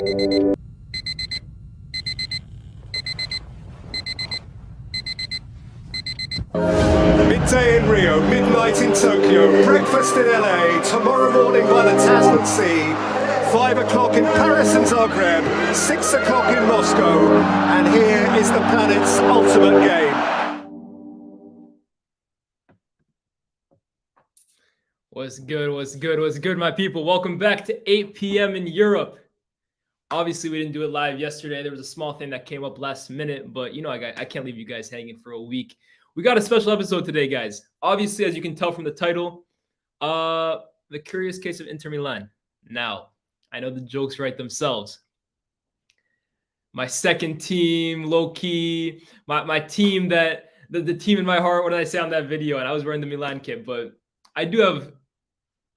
Midday in Rio, midnight in Tokyo, breakfast in LA, tomorrow morning by the Tasman Sea, 5 o'clock in Paris and Zagreb, 6 o'clock in Moscow, and here is the planet's ultimate game. What's good, my people? Welcome back to 8 p.m. in Europe. Obviously, we didn't do it live yesterday. There was a small thing that came up last minute, but I can't leave you guys hanging for a week. We got a special episode today, guys. Obviously, as you can tell from the title, the curious case of Inter Milan. Now, I know the jokes write themselves. My second team, low-key, my team that the team in my heart. What did I say on that video? And I was wearing the Milan kit, but I do have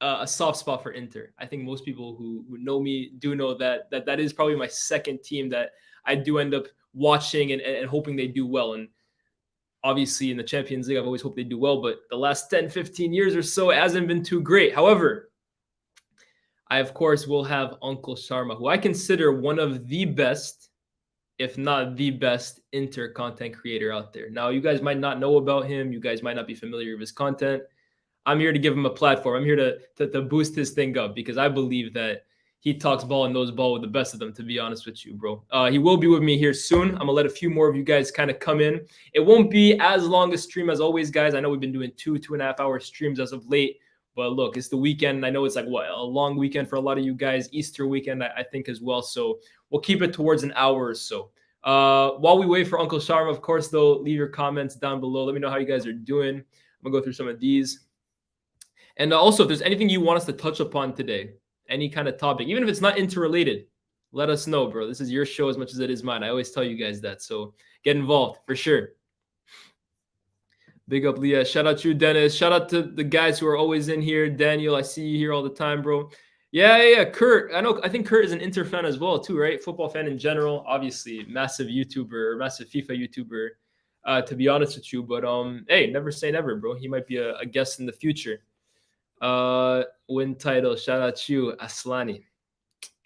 a soft spot for Inter. I think most people who know me do know that is probably my second team that I do end up watching and hoping they do well. And obviously in the Champions League, I've always hoped they do well, but the last 10, 15 years or so, it hasn't been too great. However, I, of course, will have Uncle Sharma, who I consider one of the best, if not the best, Inter content creator out there. Now, you guys might not know about him. You guys might not be familiar with his content. I'm here to give him a platform. I'm here to boost his thing up because I believe that he talks ball and knows ball with the best of them, to be honest with you, bro. He will be with me here soon. I'm going to let a few more of you guys kind of come in. It won't be as long a stream as always, guys. I know we've been doing 2.5 hour streams as of late. But look, it's the weekend. I know it's like, a long weekend for a lot of you guys. Easter weekend, I think, as well. So we'll keep it towards an hour or so. While we wait for Uncle Sharma, of course, though, leave your comments down below. Let me know how you guys are doing. I'm going to go through some of these. And also, if there's anything you want us to touch upon today, any kind of topic, even if it's not interrelated, let us know, bro. This is your show as much as it is mine. I always tell you guys that. So get involved for sure. Big up, Leah. Shout out to you, Dennis. Shout out to the guys who are always in here. Daniel, I see you here all the time, bro. Yeah. Kurt. I think Kurt is an Inter fan as well, too, right? Football fan in general. Obviously, massive YouTuber, massive FIFA YouTuber, to be honest with you. But hey, never say never, bro. He might be a guest in the future. Win title. Shout out to you, Aslani.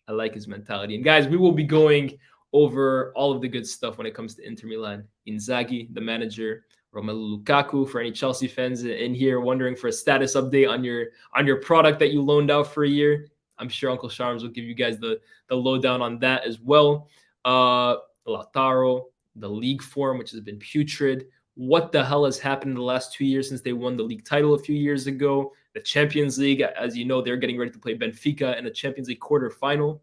I like his mentality. And guys, we will be going over all of the good stuff when it comes to Inter Milan. Inzaghi, the manager, Romelu Lukaku. For any Chelsea fans in here wondering for a status update on your product that you loaned out for a year, I'm sure Uncle Sharms will give you guys the lowdown on that as well. Lautaro, the league form, which has been putrid. What the hell has happened in the last 2 years since they won the league title a few years ago? The Champions League, as you know, they're getting ready to play Benfica in the Champions League quarterfinal.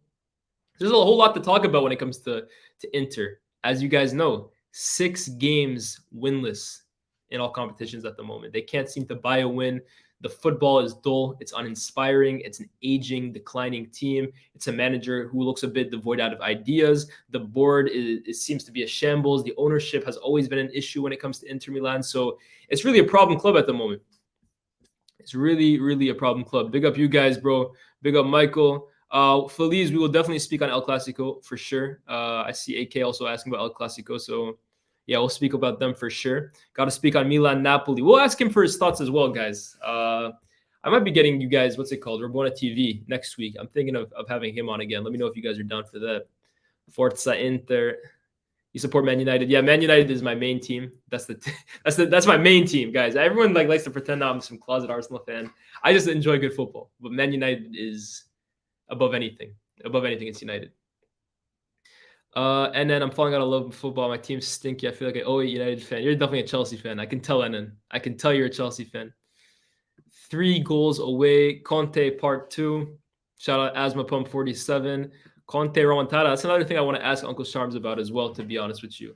There's a whole lot to talk about when it comes to Inter. As you guys know, 6 games winless in all competitions at the moment. They can't seem to buy a win. The football is dull. It's uninspiring. It's an aging, declining team. It's a manager who looks a bit devoid out of ideas. The board seems to be a shambles. The ownership has always been an issue when it comes to Inter Milan. So it's really a problem club at the moment. It's really, really a problem club. Big up you guys, bro. Big up Michael. Feliz, we will definitely speak on El Clasico for sure. I see AK also asking about El Clasico. So yeah, we'll speak about them for sure. Got to speak on Milan, Napoli. We'll ask him for his thoughts as well, guys. I might be getting you guys, what's it called? Rabona TV next week. I'm thinking of having him on again. Let me know if you guys are down for that. Forza Inter. You support Man United? Yeah, Man United is my main team. That's my main team, guys. Everyone likes to pretend I'm some closet Arsenal fan. I just enjoy good football. But Man United is above anything. Above anything, it's United. And then I'm falling out of love with football. My team's stinky. I feel like an 08 United fan. You're definitely a Chelsea fan. I can tell, Enan. I can tell you're a Chelsea fan. 3 goals away. Conte part 2. Shout out Asthma Pump 47. Conte Remontada. That's another thing I want to ask Uncle Sharms about as well, to be honest with you.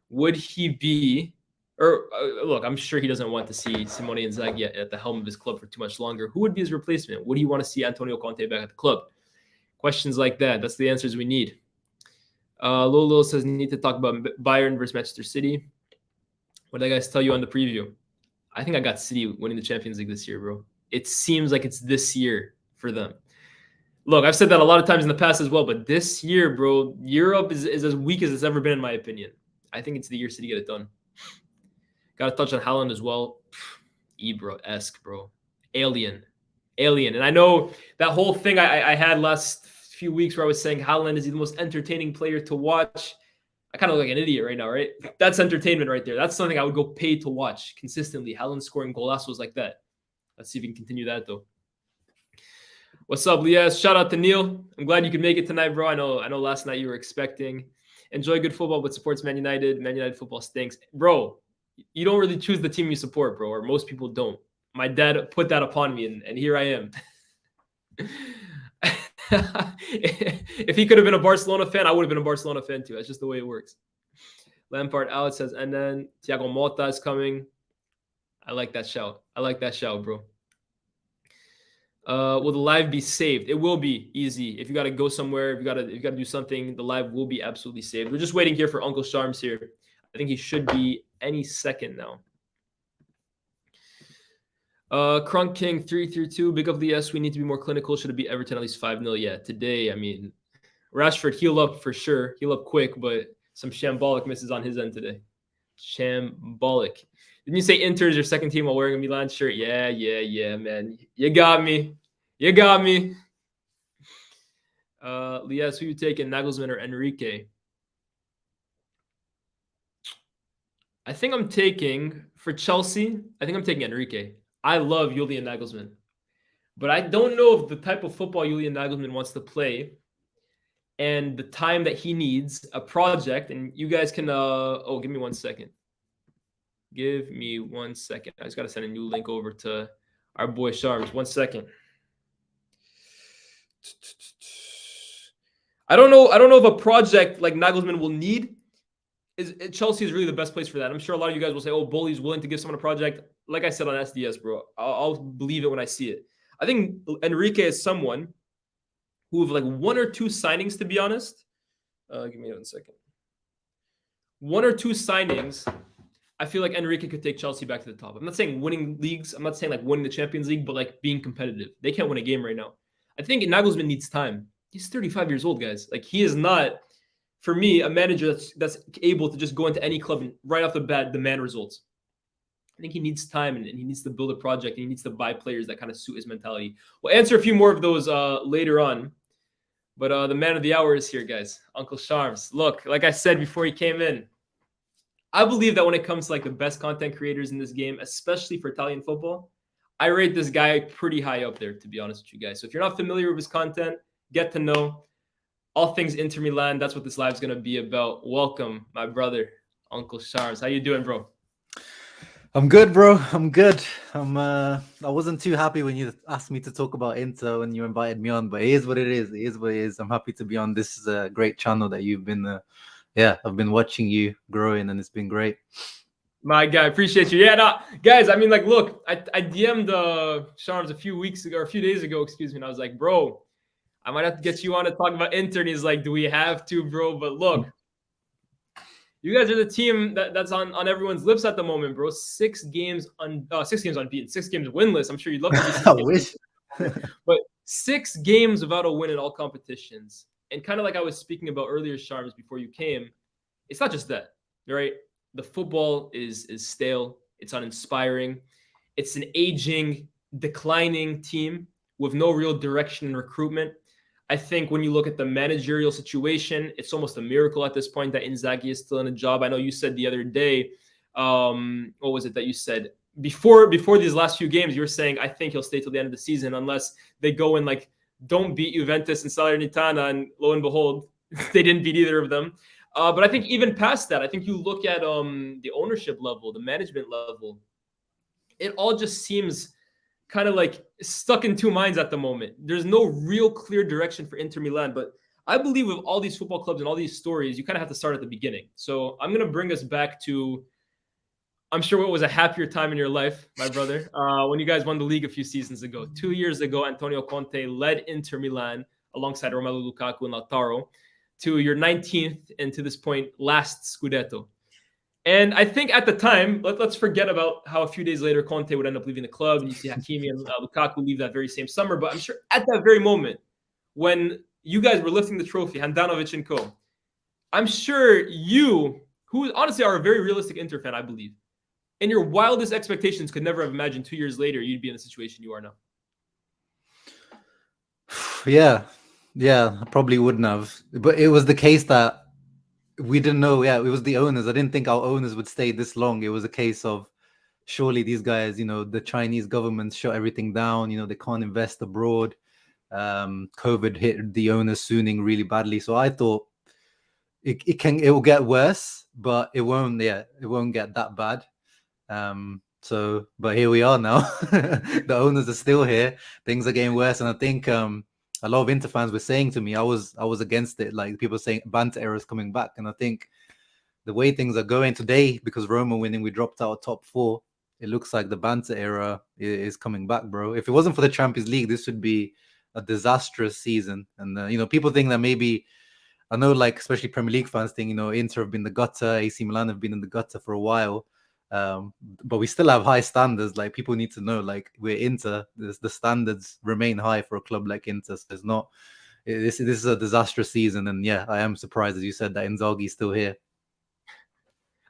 Would he be, look, I'm sure he doesn't want to see Simone Inzaghi at the helm of his club for too much longer. Who would be his replacement? Would he want to see Antonio Conte back at the club? Questions like that. That's the answers we need. Lolo says, need to talk about Bayern versus Manchester City. What did I guys tell you on the preview? I think I got City winning the Champions League this year, bro. It seems like it's this year for them. Look, I've said that a lot of times in the past as well, but this year, bro, Europe is as weak as it's ever been, in my opinion. I think it's the year City get it done. Got to touch on Haaland as well. Ibra-esque, bro. Alien. And I know that whole thing I had last few weeks where I was saying Haaland is the most entertaining player to watch. I kind of look like an idiot right now, right? That's entertainment right there. That's something I would go pay to watch consistently. Haaland scoring golazos like that. Let's see if we can continue that though. What's up, Lias? Shout out to Neil. I'm glad you could make it tonight, bro. I know last night you were expecting. Enjoy good football, but supports Man United. Man United football stinks. Bro, you don't really choose the team you support, bro, or most people don't. My dad put that upon me, and here I am. If he could have been a Barcelona fan, I would have been a Barcelona fan too. That's just the way it works. Lampard out says, and then Thiago Mota is coming. I like that shout. Bro. Will the live be saved? It will be easy. If you got to go somewhere, if you got to do something, the live will be absolutely saved. We're just waiting here for Uncle Sharms here. I think he should be any second now. Crunk King 332. Big up the S. We need to be more clinical. Should it be Everton at least 5-0? Yeah, today, I mean, Rashford heal up for sure. Heal up quick, but some shambolic misses on his end today. Shambolic. Didn't you say Inter is your second team while wearing a Milan shirt? Yeah, man. You got me. Lias, who you taking, Nagelsmann or Enrique? I think I'm taking, for Chelsea, Enrique. I love Julian Nagelsmann. But I don't know if the type of football Julian Nagelsmann wants to play and the time that he needs, a project, and you guys can, give me 1 second. I just got to send a new link over to our boy Sharms. 1 second. I don't know if a project like Nagelsmann will need. Chelsea is really the best place for that. I'm sure a lot of you guys will say, oh, Bully's willing to give someone a project. Like I said on SDS, bro, I'll believe it when I see it. I think Enrique is someone who have like 1 or 2 signings, to be honest. Give me 1 second. 1 or 2 signings, I feel like Enrique could take Chelsea back to the top. I'm not saying winning leagues. I'm not saying like winning the Champions League, but like being competitive. They can't win a game right now. I think Nagelsmann needs time. He's 35 years old, guys. Like he is not, for me, a manager that's able to just go into any club and right off the bat demand results. I think he needs time and he needs to build a project and he needs to buy players that kind of suit his mentality. We'll answer a few more of those later on. But the man of the hour is here, guys. Uncle Sharms. Look, like I said before he came in, I believe that when it comes to like the best content creators in this game, especially for Italian football, I rate this guy pretty high up there, to be honest with you guys. So if you're not familiar with his content, get to know all things Inter Milan. That's what this live is going to be about. Welcome, my brother, Uncle Sharms. How you doing, bro? I'm good, bro. I'm good. I wasn't too happy when you asked me to talk about Inter when you invited me on, but it is what it is. It is what it is. I'm happy to be on. This is a great channel that you've been, I've been watching you growing, and it's been great. My guy, appreciate you. Yeah, no, guys, I mean, like, look, I DM'd Sharms a few days ago, excuse me, and I was like, bro, I might have to get you on to talk about Inter, and he's like, do we have to, bro? But look, you guys are the team that's on everyone's lips at the moment, bro. 6 games unbeaten, 6 games winless. I'm sure you'd love to be I wish. But 6 games without a win in all competitions. And kind of like I was speaking about earlier, Sharms, before you came, it's not just that, right? The football is stale. It's uninspiring. It's an aging, declining team with no real direction and recruitment. I think when you look at the managerial situation, it's almost a miracle at this point that Inzaghi is still in a job. I know you said the other day, what was it that you said? Before these last few games, you were saying, I think he'll stay till the end of the season unless they go and like don't beat Juventus and Salernitana, and lo and behold, they didn't beat either of them. But I think even past that, I think you look at the ownership level, the management level, it all just seems kind of like stuck in 2 minds at the moment. There's no real clear direction for Inter Milan, but I believe with all these football clubs and all these stories, you kind of have to start at the beginning. So I'm going to bring us back to, I'm sure what was a happier time in your life, my brother, when you guys won the league a few seasons ago. 2 years ago, Antonio Conte led Inter Milan alongside Romelu Lukaku and Lautaro to your 19th and to this point, last Scudetto. And I think at the time, let's forget about how a few days later Conte would end up leaving the club, and you see Hakimi and Lukaku leave that very same summer. But I'm sure at that very moment, when you guys were lifting the trophy, Handanovic and co., I'm sure you, who honestly are a very realistic Inter fan, I believe, in your wildest expectations could never have imagined 2 years later you'd be in the situation you are now. Yeah, Yeah, I probably wouldn't have. But it was the case that we didn't know. Yeah, it was the owners. I didn't think our owners would stay this long. It was a case of surely these guys, the Chinese government shut everything down. They can't invest abroad. COVID hit the owners sooning really badly. So I thought it will get worse, but it won't. Yeah, it won't get that bad. But here we are now. The owners are still here. Things are getting worse, and I think a lot of Inter fans were saying to me, I was against it. Like people saying Banter era is coming back, and I think the way things are going today, because Roma winning, we dropped out top four. It looks like the Banter era is coming back, bro. If it wasn't for the Champions League, this would be a disastrous season. And people think that maybe, I know, like especially Premier League fans think, Inter have been the gutter, AC Milan have been in the gutter for a while, but we still have high standards. Like people need to know, like we're Inter, the standards remain high for a club like Inter. So it's not. This is a disastrous season, and yeah, I am surprised, as you said, that Inzaghi's still here.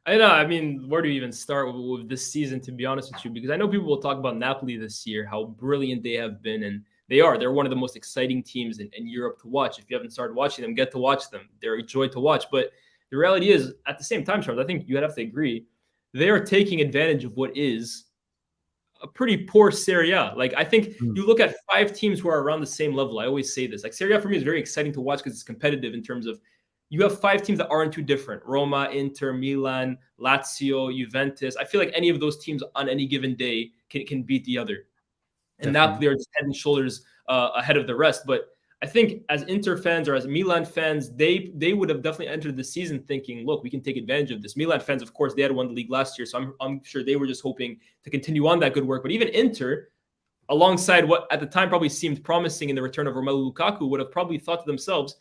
I know. I mean, where do you even start with this season, to be honest with you? Because I know people will talk about Napoli this year, how brilliant they have been. And they are. They're one of the most exciting teams in Europe to watch. If you haven't started watching them, get to watch them. They're a joy to watch. But the reality is, at the same time, Charles, I think you'd have to agree, they are taking advantage of what is a pretty poor Serie A. Like, I think you look at 5 teams who are around the same level. I always say this. Like, Serie A for me is very exciting to watch because it's competitive in terms of you have 5 teams that aren't too different. Roma, Inter, Milan, Lazio, Juventus. I feel like any of those teams on any given day can beat the other. And Napoli are just head and shoulders ahead of the rest. But I think as Inter fans or as Milan fans, they would have definitely entered the season thinking, look, we can take advantage of this. Milan fans, of course, they had won the league last year. So I'm sure they were just hoping to continue on that good work. But even Inter, alongside what at the time probably seemed promising in the return of Romelu Lukaku, would have probably thought to themselves,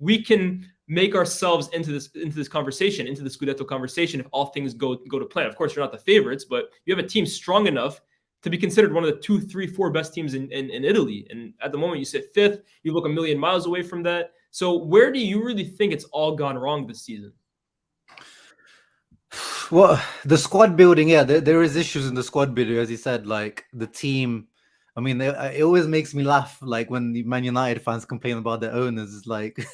we can make ourselves into this conversation, into the Scudetto conversation, if all things go to plan. Of course, you're not the favorites, but you have a team strong enough to be considered one of the 2, 3, 4 best teams in Italy. And at the moment, you sit 5th. You look a million miles away from that. So where do you really think it's all gone wrong this season? Well, the squad building, yeah, there is issues in the squad building, as you said. Like the team, I mean, it always makes me laugh. Like when the Man United fans complain about their owners, it's like,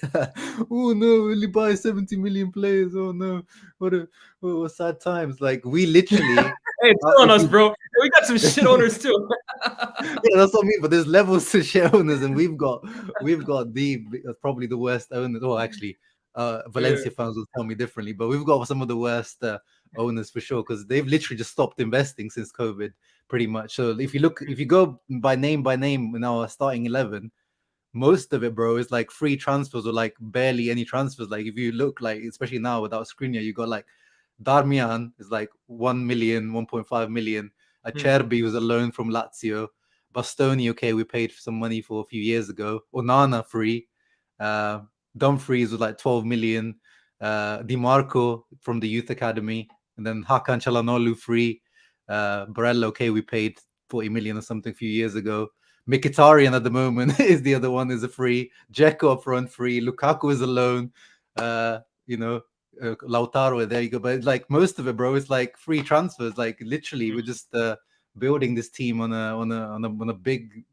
oh no, will you buy 70 million players? Oh no, what sad times. Like we literally, hey, chill on us, bro. We got some shit owners too. Yeah, that's what I mean. But there's levels to shit owners, and we've got probably the worst owners. Oh, actually, Valencia fans will tell me differently, but we've got some of the worst owners for sure, because they've literally just stopped investing since COVID, pretty much. So if you go by name in our starting 11, most of it, bro, is like free transfers or like barely any transfers. Like if you look, like especially now without Skriniar, you got like Darmian is like 1 million, 1.5 million. Acerbi was a loan from Lazio. Bastoni, okay, we paid some money for a few years ago. Onana free. Dumfries was like 12 million. Di Marco from the youth academy. And then Hakan Çalhanoğlu free. Barella, okay, we paid 40 million or something a few years ago. Mkhitaryan at the moment is the other one, is a free. Dzeko up front free. Lukaku is a loan. Lautaro, there you go. But like most of it, bro, it's like free transfers. Like literally, we're just building this team on a big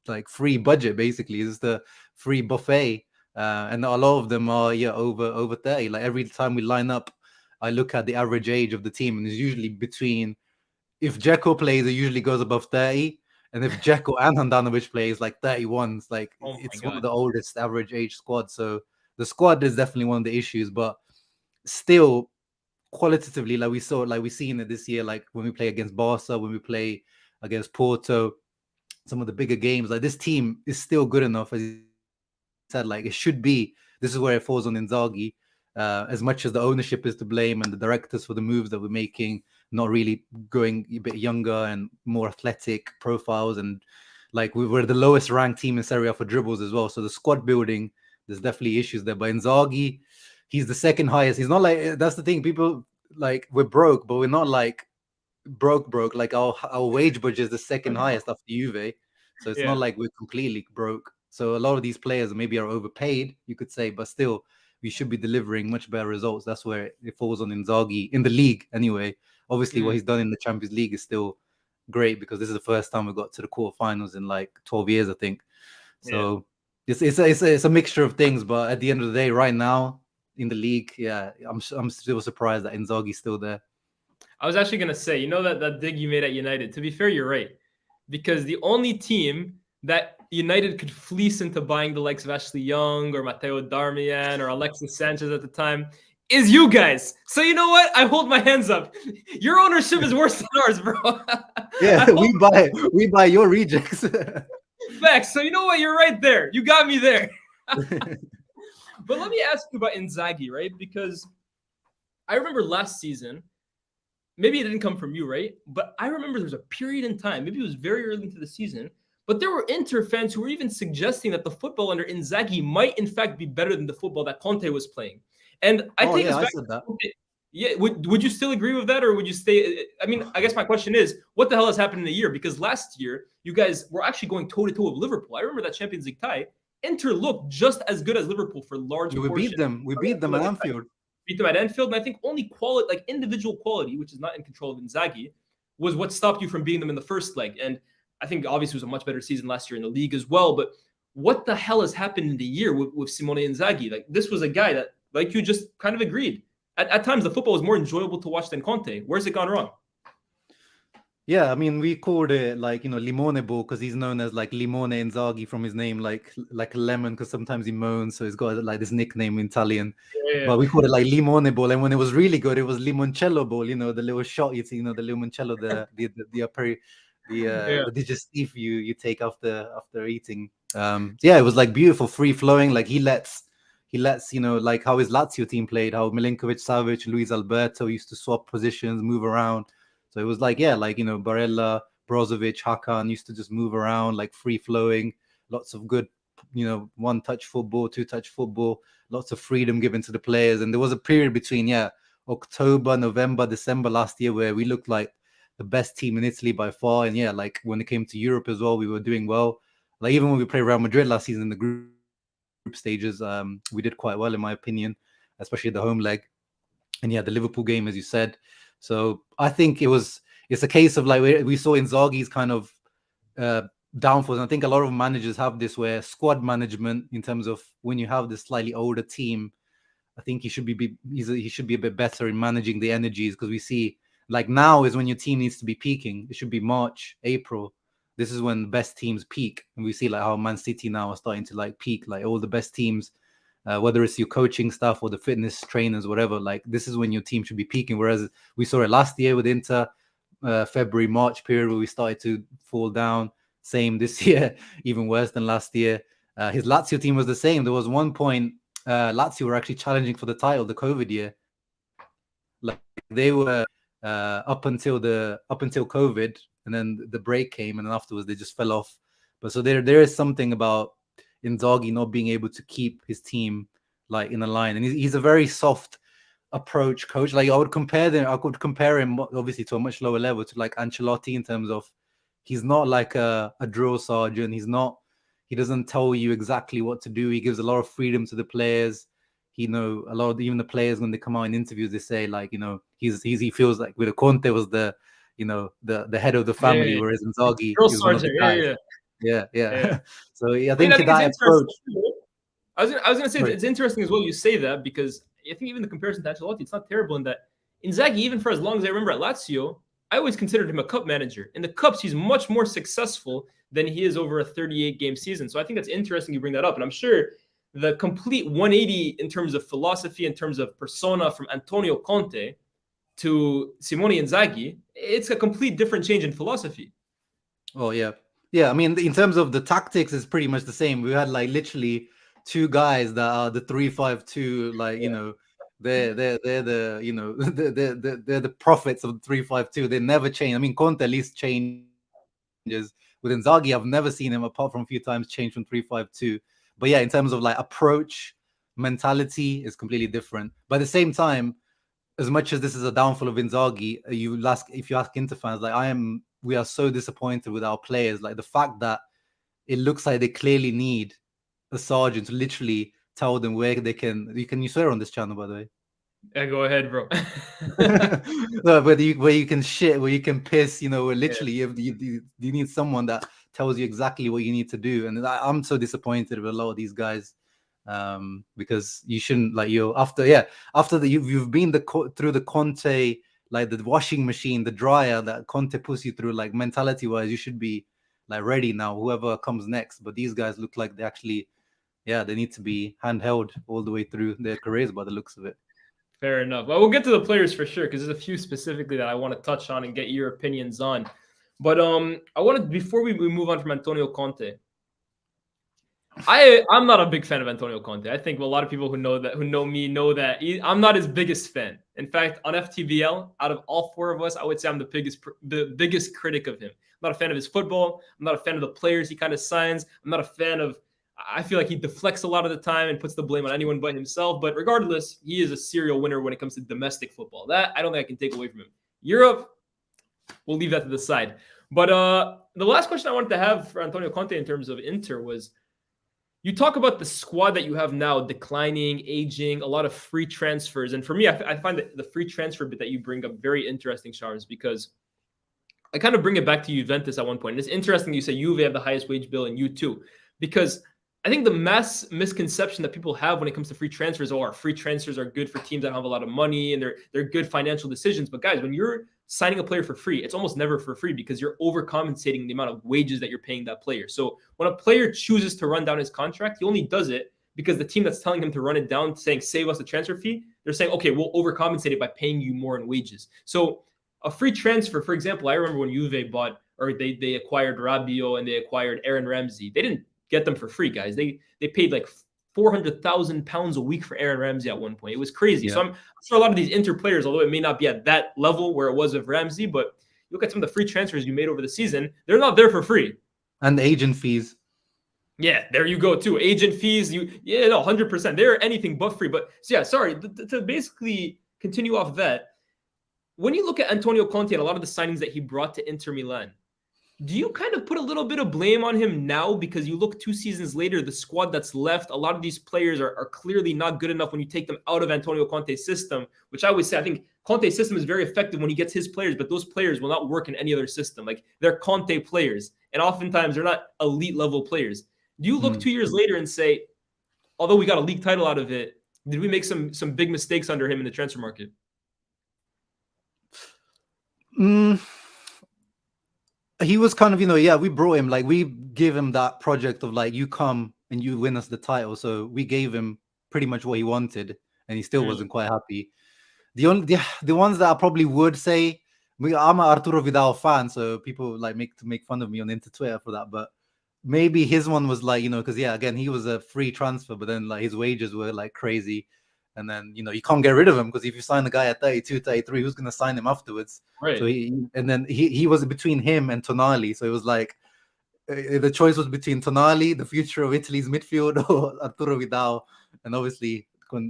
like free budget. Basically, it's the free buffet, and a lot of them are over 30. Like every time we line up, I look at the average age of the team, and it's usually between. If Dzeko plays, it usually goes above 30. And if Dzeko and Handanovic plays, like 31, it's like it's one of the oldest average age squads. So the squad is definitely one of the issues, but still qualitatively, like we seen it this year, like when we play against Barca, when we play against Porto, some of the bigger games, like this team is still good enough, as you said, like it should be. This is where it falls on Inzaghi. As much as the ownership is to blame and the directors for the moves that we're making, not really going a bit younger and more athletic profiles, and like we were the lowest ranked team in Serie A for dribbles as well. So the squad building, there's definitely issues there. But Inzaghi, he's the second highest. He's not like, that's the thing. People like, we're broke, but we're not like broke. Like our wage budget is the second highest after Juve. So it's not like we're completely broke. So a lot of these players maybe are overpaid, you could say, but still we should be delivering much better results. That's where it falls on Inzaghi in the league anyway. Obviously, what he's done in the Champions League is still great, because this is the first time we got to the quarterfinals in like 12 years, I think. So It's a mixture of things, but at the end of the day, right now in the league, yeah, I'm still surprised that Inzaghi's still there. I was actually gonna say, that dig you made at United. To be fair, you're right, because the only team that United could fleece into buying the likes of Ashley Young or Matteo Darmian or Alexis Sanchez at the time is you guys. So you know what? I hold my hands up. Your ownership is worse than ours, bro. Yeah, we buy your rejects. Facts. So you know what? You're right there. You got me there. But let me ask you about Inzaghi, right? Because I remember last season, maybe it didn't come from you, right? But I remember there was a period in time, maybe it was very early into the season, but there were Inter fans who were even suggesting that the football under Inzaghi might in fact be better than the football that Conte was playing. And I take us I back said that. Yeah, would you still agree with that, or would you stay? I mean, I guess my question is, what the hell has happened in a year? Because last year you guys were actually going toe to toe with Liverpool. I remember that Champions League tie. Inter looked just as good as Liverpool for large We portions. beat them. We beat them at Anfield. Beat them at Anfield, and I think only quality, like individual quality, which is not in control of Inzaghi, was what stopped you from beating them in the first leg. And I think obviously it was a much better season last year in the league as well. But what the hell has happened in the year with Simone Inzaghi? Like, this was a guy that, like you just kind of agreed, at times the football was more enjoyable to watch than Conte. Where's it gone wrong? Yeah, I mean, we called it like, Limone Ball because he's known as like Limone Inzaghi from his name, like a lemon, because sometimes he moans, so he's got like this nickname in Italian. Yeah. But we called it like Limone Ball, and when it was really good, it was Limoncello Ball. The little shot you see, the limoncello, the digestif you take after eating. Yeah, it was like beautiful, free flowing. Like he lets like how his Lazio team played, how Milinkovic, Savic, Luis Alberto used to swap positions, move around. So it was like, yeah, like, Barella, Brozovic, Hakan used to just move around, like free flowing, lots of good, one-touch football, two-touch football, lots of freedom given to the players. And there was a period between, October, November, December last year where we looked like the best team in Italy by far. And yeah, like when it came to Europe as well, we were doing well. Like even when we played Real Madrid last season in the group stages, we did quite well, in my opinion, especially the home leg. And yeah, the Liverpool game, as you said. So I think it's a case of like we saw Inzaghi's kind of downfalls. And I think a lot of managers have this, where squad management, in terms of when you have this slightly older team, I think he should be a bit better in managing the energies, because we see like now is when your team needs to be peaking. It should be March, April. This is when the best teams peak, and we see like how Man City now are starting to like peak, like all the best teams. Whether it's your coaching staff or the fitness trainers, whatever, like this is when your team should be peaking. Whereas we saw it last year with Inter, February, March period, where we started to fall down. Same this year, even worse than last year. His Lazio team was the same. There was one point Lazio were actually challenging for the title, the COVID year. Like they were up until COVID, and then the break came, and then afterwards they just fell off. But so there is something about Inzaghi not being able to keep his team like in a line, and he's a very soft approach coach. Like I could compare him obviously to a much lower level to like Ancelotti, in terms of he's not like a drill sergeant. He doesn't tell you exactly what to do. He gives a lot of freedom to the players. A lot of even the players, when they come out in interviews, they say like, he feels like with Conte was the head of the family, whereas Inzaghi is one of the guys. Yeah. So I think that approach. I was gonna say it's interesting as well you say that, because I think even the comparison to Ancelotti, it's not terrible in that Inzaghi, even for as long as I remember at Lazio, I always considered him a cup manager. In the cups, he's much more successful than he is over a 38-game season. So I think that's interesting you bring that up. And I'm sure the complete 180 in terms of philosophy, in terms of persona, from Antonio Conte to Simone Inzaghi, it's a complete different change in philosophy. Oh, yeah. Yeah, I mean, in terms of the tactics, it's pretty much the same. We had like literally two guys that are the 3-5-2, like, they're the they're the prophets of the 3-5-2. They never change. I mean, Conte at least changes. With Inzaghi, I've never seen him, apart from a few times, change from 3-5-2. But yeah, in terms of like approach, mentality is completely different. But at the same time, as much as this is a downfall of Inzaghi, if you ask Inter fans, like we are so disappointed with our players. Like the fact that it looks like they clearly need a sergeant to literally tell them where they can. You swear on this channel, by the way. Yeah, go ahead, bro. No, where you can shit, where you can piss, where literally you need someone that tells you exactly what you need to do. And I'm so disappointed with a lot of these guys, because you shouldn't, like, after you've been through the Conte, like the washing machine, the dryer that Conte puts you through, like mentality wise, you should be like ready now, whoever comes next. But these guys look like they actually, they need to be handheld all the way through their careers by the looks of it. Fair enough. Well, we'll get to the players for sure, because there's a few specifically that I want to touch on and get your opinions on. But I wanted, before we move on from Antonio Conte, I'm not a big fan of Antonio Conte. I think a lot of people who know me know that I'm not his biggest fan. In fact, on FTBL, out of all four of us, I would say I'm the biggest critic of him. I'm not a fan of his football. I'm not a fan of the players he kind of signs. I'm not a fan of. I feel like he deflects a lot of the time and puts the blame on anyone but himself. But regardless, he is a serial winner when it comes to domestic football. That I don't think I can take away from him. Europe, we'll leave that to the side. But the last question I wanted to have for Antonio Conte in terms of Inter was, you talk about the squad that you have now declining, aging, a lot of free transfers. And for me, I find that the free transfer bit that you bring up very interesting, Charles, because I kind of bring it back to Juventus at one point. And it's interesting you say Juve have the highest wage bill and you too, because I think the mass misconception that people have when it comes to free transfers, our free transfers are good for teams that have a lot of money and they're good financial decisions. But guys, when you're signing a player for free, it's almost never for free, because you're overcompensating the amount of wages that you're paying that player. So when a player chooses to run down his contract, he only does it because the team that's telling him to run it down, saying, save us the transfer fee, they're saying, okay, we'll overcompensate it by paying you more in wages. So a free transfer, for example, I remember when Juve bought, or they acquired Rabiot and they acquired Aaron Ramsey. They didn't get them for free, guys. They paid like £400,000 a week for Aaron Ramsey at one point. It was crazy. Yeah. So I'm sure a lot of these Inter players, although it may not be at that level where it was with Ramsey, but look at some of the free transfers you made over the season. They're not there for free. And the agent fees. Yeah, there you go too. Agent fees, 100%. They're anything but free. But so yeah, sorry, to basically continue off that, when you look at Antonio Conte and a lot of the signings that he brought to Inter Milan, do you kind of put a little bit of blame on him now? Because you look 2 seasons later, the squad that's left, a lot of these players are clearly not good enough when you take them out of Antonio Conte's system, which I always say, I think Conte's system is very effective when he gets his players, but those players will not work in any other system. Like, they're Conte players, and oftentimes they're not elite level players. Do you look 2 years later and say, although we got a league title out of it, did we make some big mistakes under him in the transfer market? He was kind of, we brought him, like, we gave him that project of like, you come and you win us the title. So we gave him pretty much what he wanted, and he still wasn't quite happy. The ones that I probably would say, I'm an Arturo Vidal fan, so people like make fun of me on Inter Twitter for that. But maybe his one was like, because again, he was a free transfer, but then like his wages were like crazy. And then, you can't get rid of him, because if you sign the guy at 32, 33, who's going to sign him afterwards? Right. So he was between him and Tonali. So it was like the choice was between Tonali, the future of Italy's midfield, or Arturo Vidal. And obviously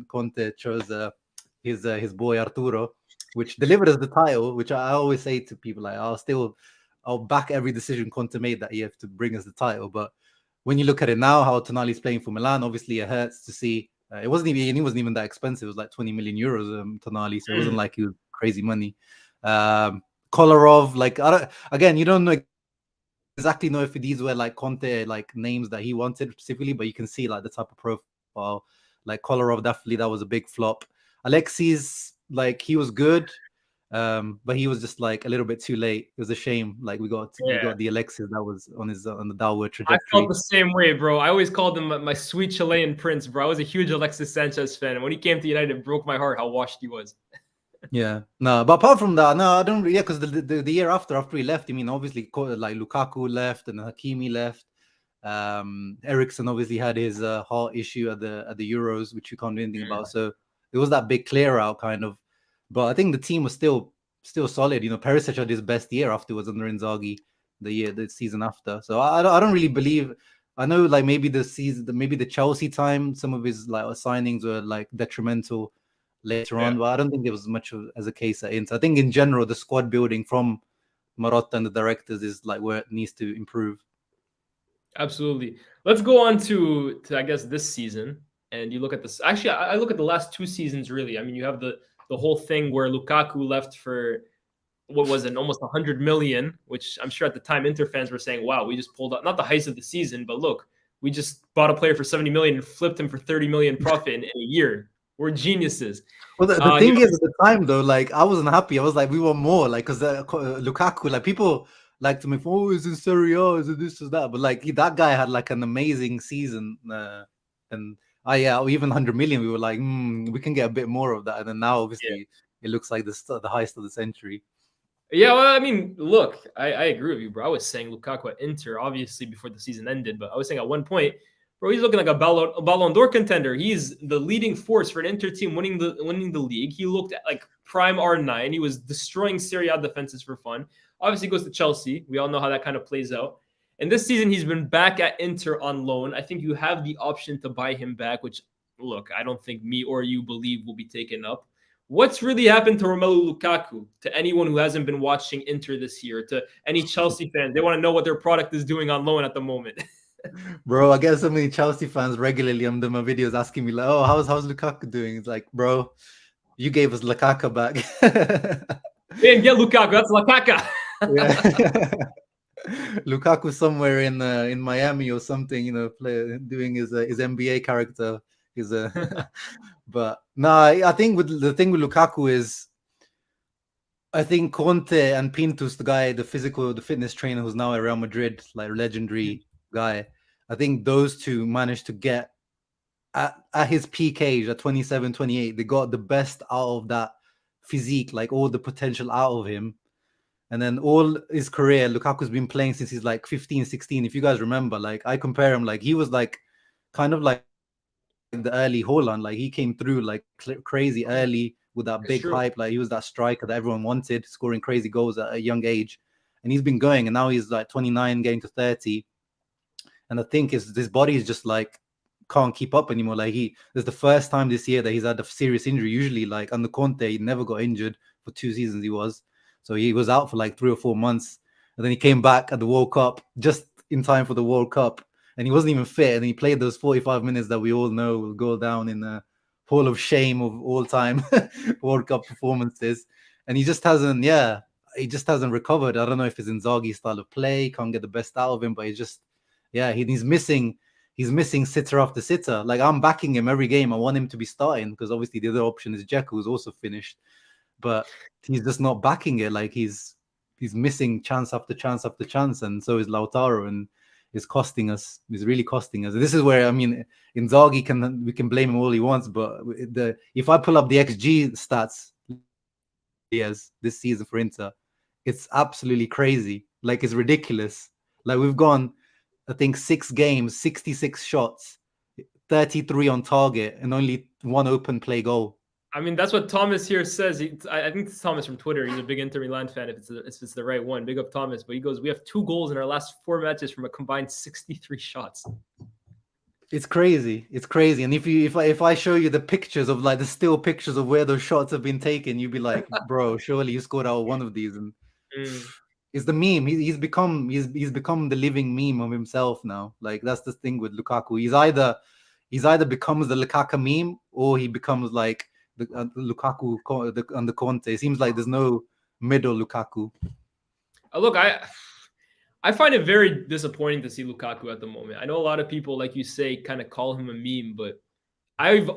Conte chose his boy Arturo, which delivered us the title, which I always say to people, like, I'll back every decision Conte made that year to bring us the title. But when you look at it now, how Tonali's playing for Milan, obviously it hurts to see. He wasn't even that expensive. It was like 20 million euros, Tonali. So it wasn't like he was crazy money. Kolarov, like, you don't know exactly if these were like Conte like names that he wanted specifically, but you can see like the type of profile. Like Kolarov, definitely that was a big flop. Alexis, like, he was good, but he was just like a little bit too late. It was a shame. Like, we got the Alexis that was on the downward trajectory. I felt the same way, bro. I always called him my sweet Chilean prince, bro. I was a huge Alexis Sanchez fan, and when he came to United, it broke my heart how washed he was. Yeah, no, but apart from that, no, I don't. Yeah, because the year after he left, obviously like Lukaku left and Hakimi left. Eriksen obviously had his heart issue at the Euros, which you can't do anything about. So it was that big clear out kind of. But I think the team was still solid. Perisic had his best year afterwards under Inzaghi, the season after. So I don't really believe. I know, like, maybe the Chelsea time, some of his like signings were like detrimental later on, but I don't think it was much as a case at Inter. I think in general the squad building from Marotta and the directors is like where it needs to improve. Absolutely. Let's go on to I guess this season, and you look at this. Actually, I look at the last 2 seasons really. I mean, you have the whole thing where Lukaku left for what was it, almost 100 million, which I'm sure at the time Inter fans were saying, wow, we just pulled up, not the heist of the season, but look, we just bought a player for 70 million and flipped him for 30 million profit in a year. We're geniuses. Well, the thing is, at the time though, like I wasn't happy. I was like, we want more, like because Lukaku, like people like to me, oh, is it Serie A, is it this, is that? But like that guy had like an amazing season, and yeah, even 100 million, we were like, we can get a bit more of that. And then now, obviously, it looks like the heist of the century. Yeah, well, I mean, look, I agree with you, bro. I was saying Lukaku at Inter, obviously, before the season ended, but I was saying at one point, bro, he's looking like a Ballon d'Or contender. He's the leading force for an Inter team winning the league. He looked at like prime R9. He was destroying Serie A defenses for fun. Obviously, goes to Chelsea. We all know how that kind of plays out. And this season, he's been back at Inter on loan. I think you have the option to buy him back, which, look, I don't think me or you believe will be taken up. What's really happened to Romelu Lukaku? To anyone who hasn't been watching Inter this year, to any Chelsea fans, they want to know what their product is doing on loan at the moment. Bro, I get so many Chelsea fans regularly under my videos asking me like, "Oh, how's Lukaku doing?" It's like, bro, you gave us Lukaku back. They didn't get Lukaku. That's Lukaku. Yeah. Lukaku somewhere in Miami or something, you know, doing his NBA character. But no, I think the thing with Lukaku is, I think Conte and Pintus, the fitness trainer who's now at Real Madrid, like legendary guy, I think those two managed to get at his peak age at 27, 28, they got the best out of that physique, like all the potential out of him. And then all his career, Lukaku's been playing since he's like 15, 16. If you guys remember, like I compare him, like he was like kind of like the early Haaland, like he came through like crazy early with that big hype. Like he was that striker that everyone wanted, scoring crazy goals at a young age. And he's been going, and now he's like 29, getting to 30. And I think his body is just like can't keep up anymore. Like this is the first time this year that he's had a serious injury. Usually, like under Conte, he never got injured for 2 seasons. So he was out for like 3 or 4 months, and then he came back at the World Cup just in time for the World Cup, and he wasn't even fit. And he played those 45 minutes that we all know will go down in the Hall of Shame of all time World Cup performances. And he just hasn't recovered. I don't know if it's Inzaghi's style of play, can't get the best out of him, but he's missing sitter after sitter. Like I'm backing him every game. I want him to be starting because obviously the other option is Dzeko, who's also finished, but he's just not backing it. Like he's missing chance after chance after chance, and so is Lautaro, and it's costing us. It's really costing us. This is where, I mean, Inzaghi we can blame him all he wants, but if I pull up the XG stats this season for Inter, it's absolutely crazy. Like it's ridiculous. Like we've gone, I think 6 games, 66 shots, 33 on target, and only 1 open play goal. I mean, that's what Thomas here says. I think it's Thomas from Twitter. He's a big Inter Milan fan. If it's the right one, big up Thomas. But he goes, "We have 2 goals in our last 4 matches from a combined 63 shots." It's crazy. It's crazy. And if I show you the pictures of like the still pictures of where those shots have been taken, you'd be like, bro, surely you scored out one of these. And it's the meme. He's become the living meme of himself now. Like that's the thing with Lukaku. He's either becomes the Lukaku meme, or he becomes like the Lukaku under Conte. It seems like there's no middle Lukaku. Look, I find it very disappointing to see Lukaku at the moment. I know a lot of people, like you say, kind of call him a meme, but I've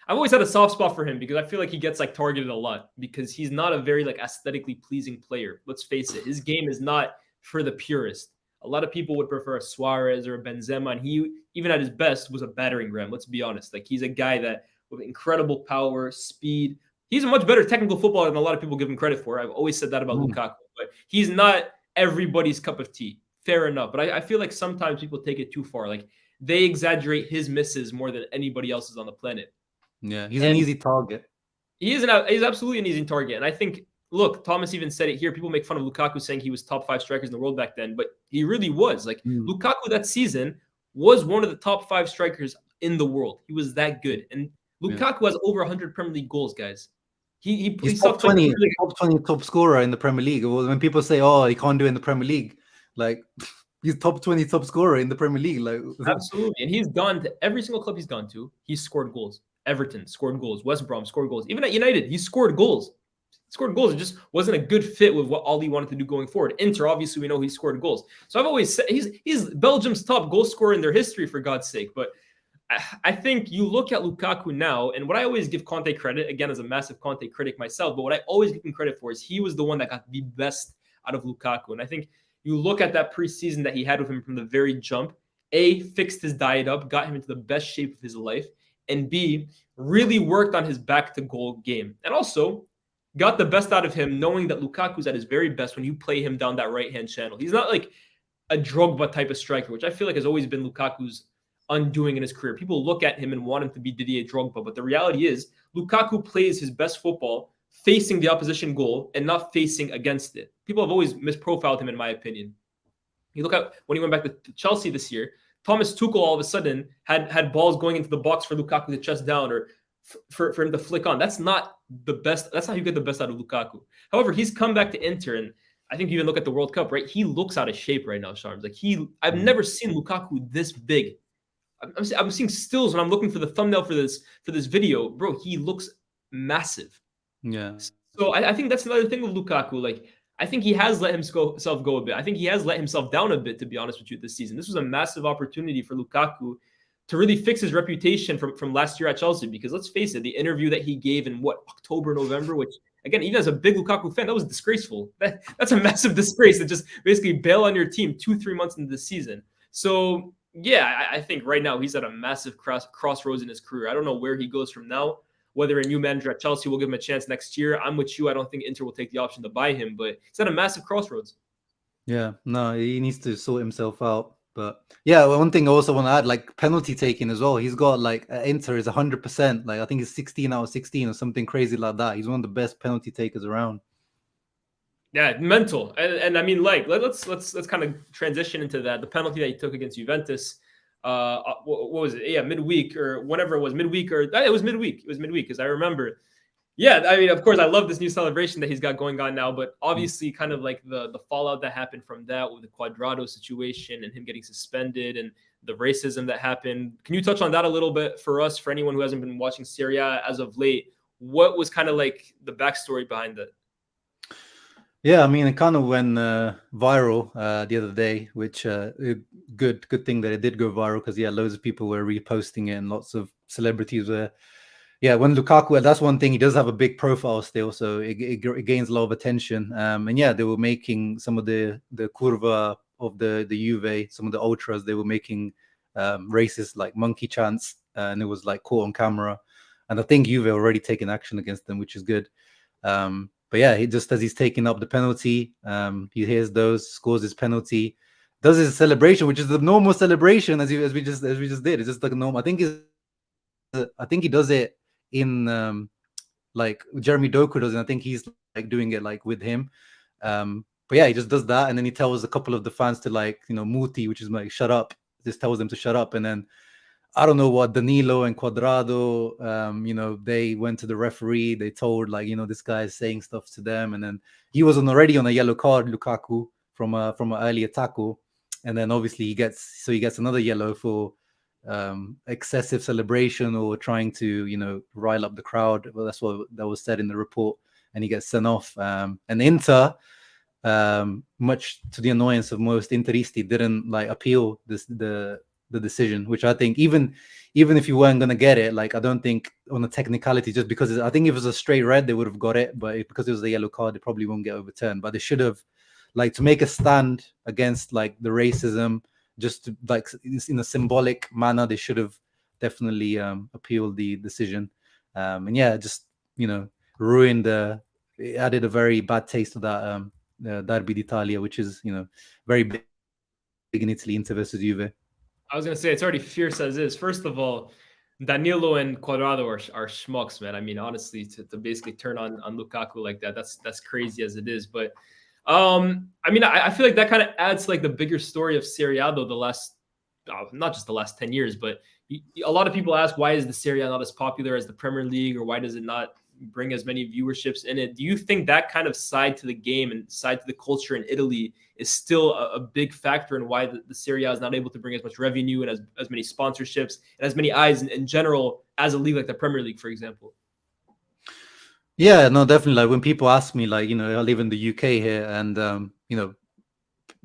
always had a soft spot for him because I feel like he gets like targeted a lot because he's not a very like aesthetically pleasing player. Let's face it, his game is not for the purist. A lot of people would prefer a Suarez or a Benzema, and he, even at his best, was a battering ram. Let's be honest. Like he's a guy that with incredible power, speed. He's a much better technical footballer than a lot of people give him credit for. I've always said that about Lukaku, but he's not everybody's cup of tea. Fair enough. But I feel like sometimes people take it too far. Like they exaggerate his misses more than anybody else's on the planet. Yeah, he's an easy target. He's absolutely an easy target. And I think, look, Thomas even said it here. People make fun of Lukaku saying he was top 5 strikers in the world back then, but he really was. Like Lukaku that season was one of the top 5 strikers in the world. He was that good. And Lukaku has over 100 Premier League goals, guys. He's top 20 top scorer in the Premier League. When people say, "Oh, he can't do it in the Premier League," like he's top 20 top scorer in the Premier League. Like absolutely, and he's gone to every single club he's gone to. He's scored goals. Everton scored goals. West Brom scored goals. Even at United, he scored goals. scored goals. It just wasn't a good fit with what Oli wanted to do going forward. Inter, obviously, we know he scored goals. So I've always said he's Belgium's top goal scorer in their history, for God's sake. But I think you look at Lukaku now, and what I always give Conte credit, again, as a massive Conte critic myself, but what I always give him credit for is he was the one that got the best out of Lukaku. And I think you look at that preseason that he had with him from the very jump, A, fixed his diet up, got him into the best shape of his life, and B, really worked on his back-to-goal game. And also got the best out of him knowing that Lukaku's at his very best when you play him down that right-hand channel. He's not like a Drogba type of striker, which I feel like has always been Lukaku's undoing in his career. People look at him and want him to be Didier Drogba, but the reality is Lukaku plays his best football facing the opposition goal and not facing against it. People have always misprofiled him, in my opinion. You look at when he went back to Chelsea this year, Thomas Tuchel all of a sudden had balls going into the box for Lukaku to chest down or for him to flick on. That's not the best. That's how you get the best out of Lukaku. However, he's come back to Inter, and I think you even look at the World Cup, right? He looks out of shape right now, Sharms. Like I've never seen Lukaku this big. I'm seeing stills when I'm looking for the thumbnail for this video, bro. He looks massive. Yeah. So I think that's another thing with Lukaku. Like I think he has let himself go a bit. I think he has let himself down a bit, to be honest with you, this season. This was a massive opportunity for Lukaku to really fix his reputation from last year at Chelsea. Because let's face it, the interview that he gave in October, November, which again, even as a big Lukaku fan, that was disgraceful. That's a massive disgrace to just basically bail on your team 2-3 months into the season. So yeah, I think right now he's at a massive crossroads in his career. I don't know where he goes from now. Whether a new manager at Chelsea will give him a chance next year. I'm with you. I don't think Inter will take the option to buy him, but he's at a massive crossroads. Yeah, no, he needs to sort himself out. But yeah, one thing I also want to add, like penalty taking as well. He's got like Inter is 100%. Like I think he's 16 out of 16 or something crazy like that. He's one of the best penalty takers around. Yeah, mental. And I mean, like let's kind of transition into that. The penalty that he took against Juventus. What was it? Yeah, midweek or whenever it was, midweek or it was midweek. It was midweek because I remember. Yeah, I mean, of course, I love this new celebration that he's got going on now, but obviously, kind of like the fallout that happened from that with the Cuadrado situation and him getting suspended and the racism that happened. Can you touch on that a little bit for us, for anyone who hasn't been watching Serie A as of late? What was kind of like the backstory behind it? Yeah, I mean, it kind of went viral the other day, which good thing that it did go viral because yeah, loads of people were reposting it and lots of celebrities were. Yeah, when Lukaku, that's one thing. He does have a big profile still, so it gains a lot of attention. And yeah, they were making some of the curva of the Juve, some of the ultras. They were making racist like monkey chants, and it was like caught on camera. And I think Juve already taken action against them, which is good. But yeah, he just as he's taking up the penalty, he hears those, scores his penalty, does his celebration, which is the normal celebration as we just did. It's just like a normal. I think he does it in like Jeremy Doku does, and I think he's like doing it like with him. But yeah, he just does that, and then he tells a couple of the fans to like muti, which is like shut up. Just tells them to shut up, and then I don't know what Danilo and Cuadrado, they went to the referee. They told like, this guy is saying stuff to them, and then he was already on a yellow card, Lukaku, from an earlier tackle, and then obviously he gets another yellow for excessive celebration or trying to rile up the crowd. Well, that's what that was said in the report, and he gets sent off. And Inter, much to the annoyance of most Interisti, didn't like appeal the decision, which I think even if you weren't gonna get it, like I don't think on a technicality, just because I think if it was a straight red they would have got it, but because it was a yellow card, it probably won't get overturned. But they should have, like, to make a stand against like the racism, just to, like in a symbolic manner, they should have definitely appealed the decision. And yeah, just ruined it added a very bad taste to that Derby d'Italia, which is very big in Italy, Inter versus Juve. I was gonna say it's already fierce as is. First of all, Danilo and Cuadrado are schmucks, man. I mean, honestly, to basically turn on Lukaku like that's crazy as it is. But I mean, I feel like that kind of adds like the bigger story of Serie A, though, the last not just the last 10 years, but a lot of people ask, why is the Serie A not as popular as the Premier League, or why does it not bring as many viewerships in it? Do you think that kind of side to the game and side to the culture in Italy is still a big factor in why the Serie A is not able to bring as much revenue and as many sponsorships and as many eyes in general as a league like the Premier League, for example? Yeah, no, definitely. Like when people ask me, like, I live in the UK here, and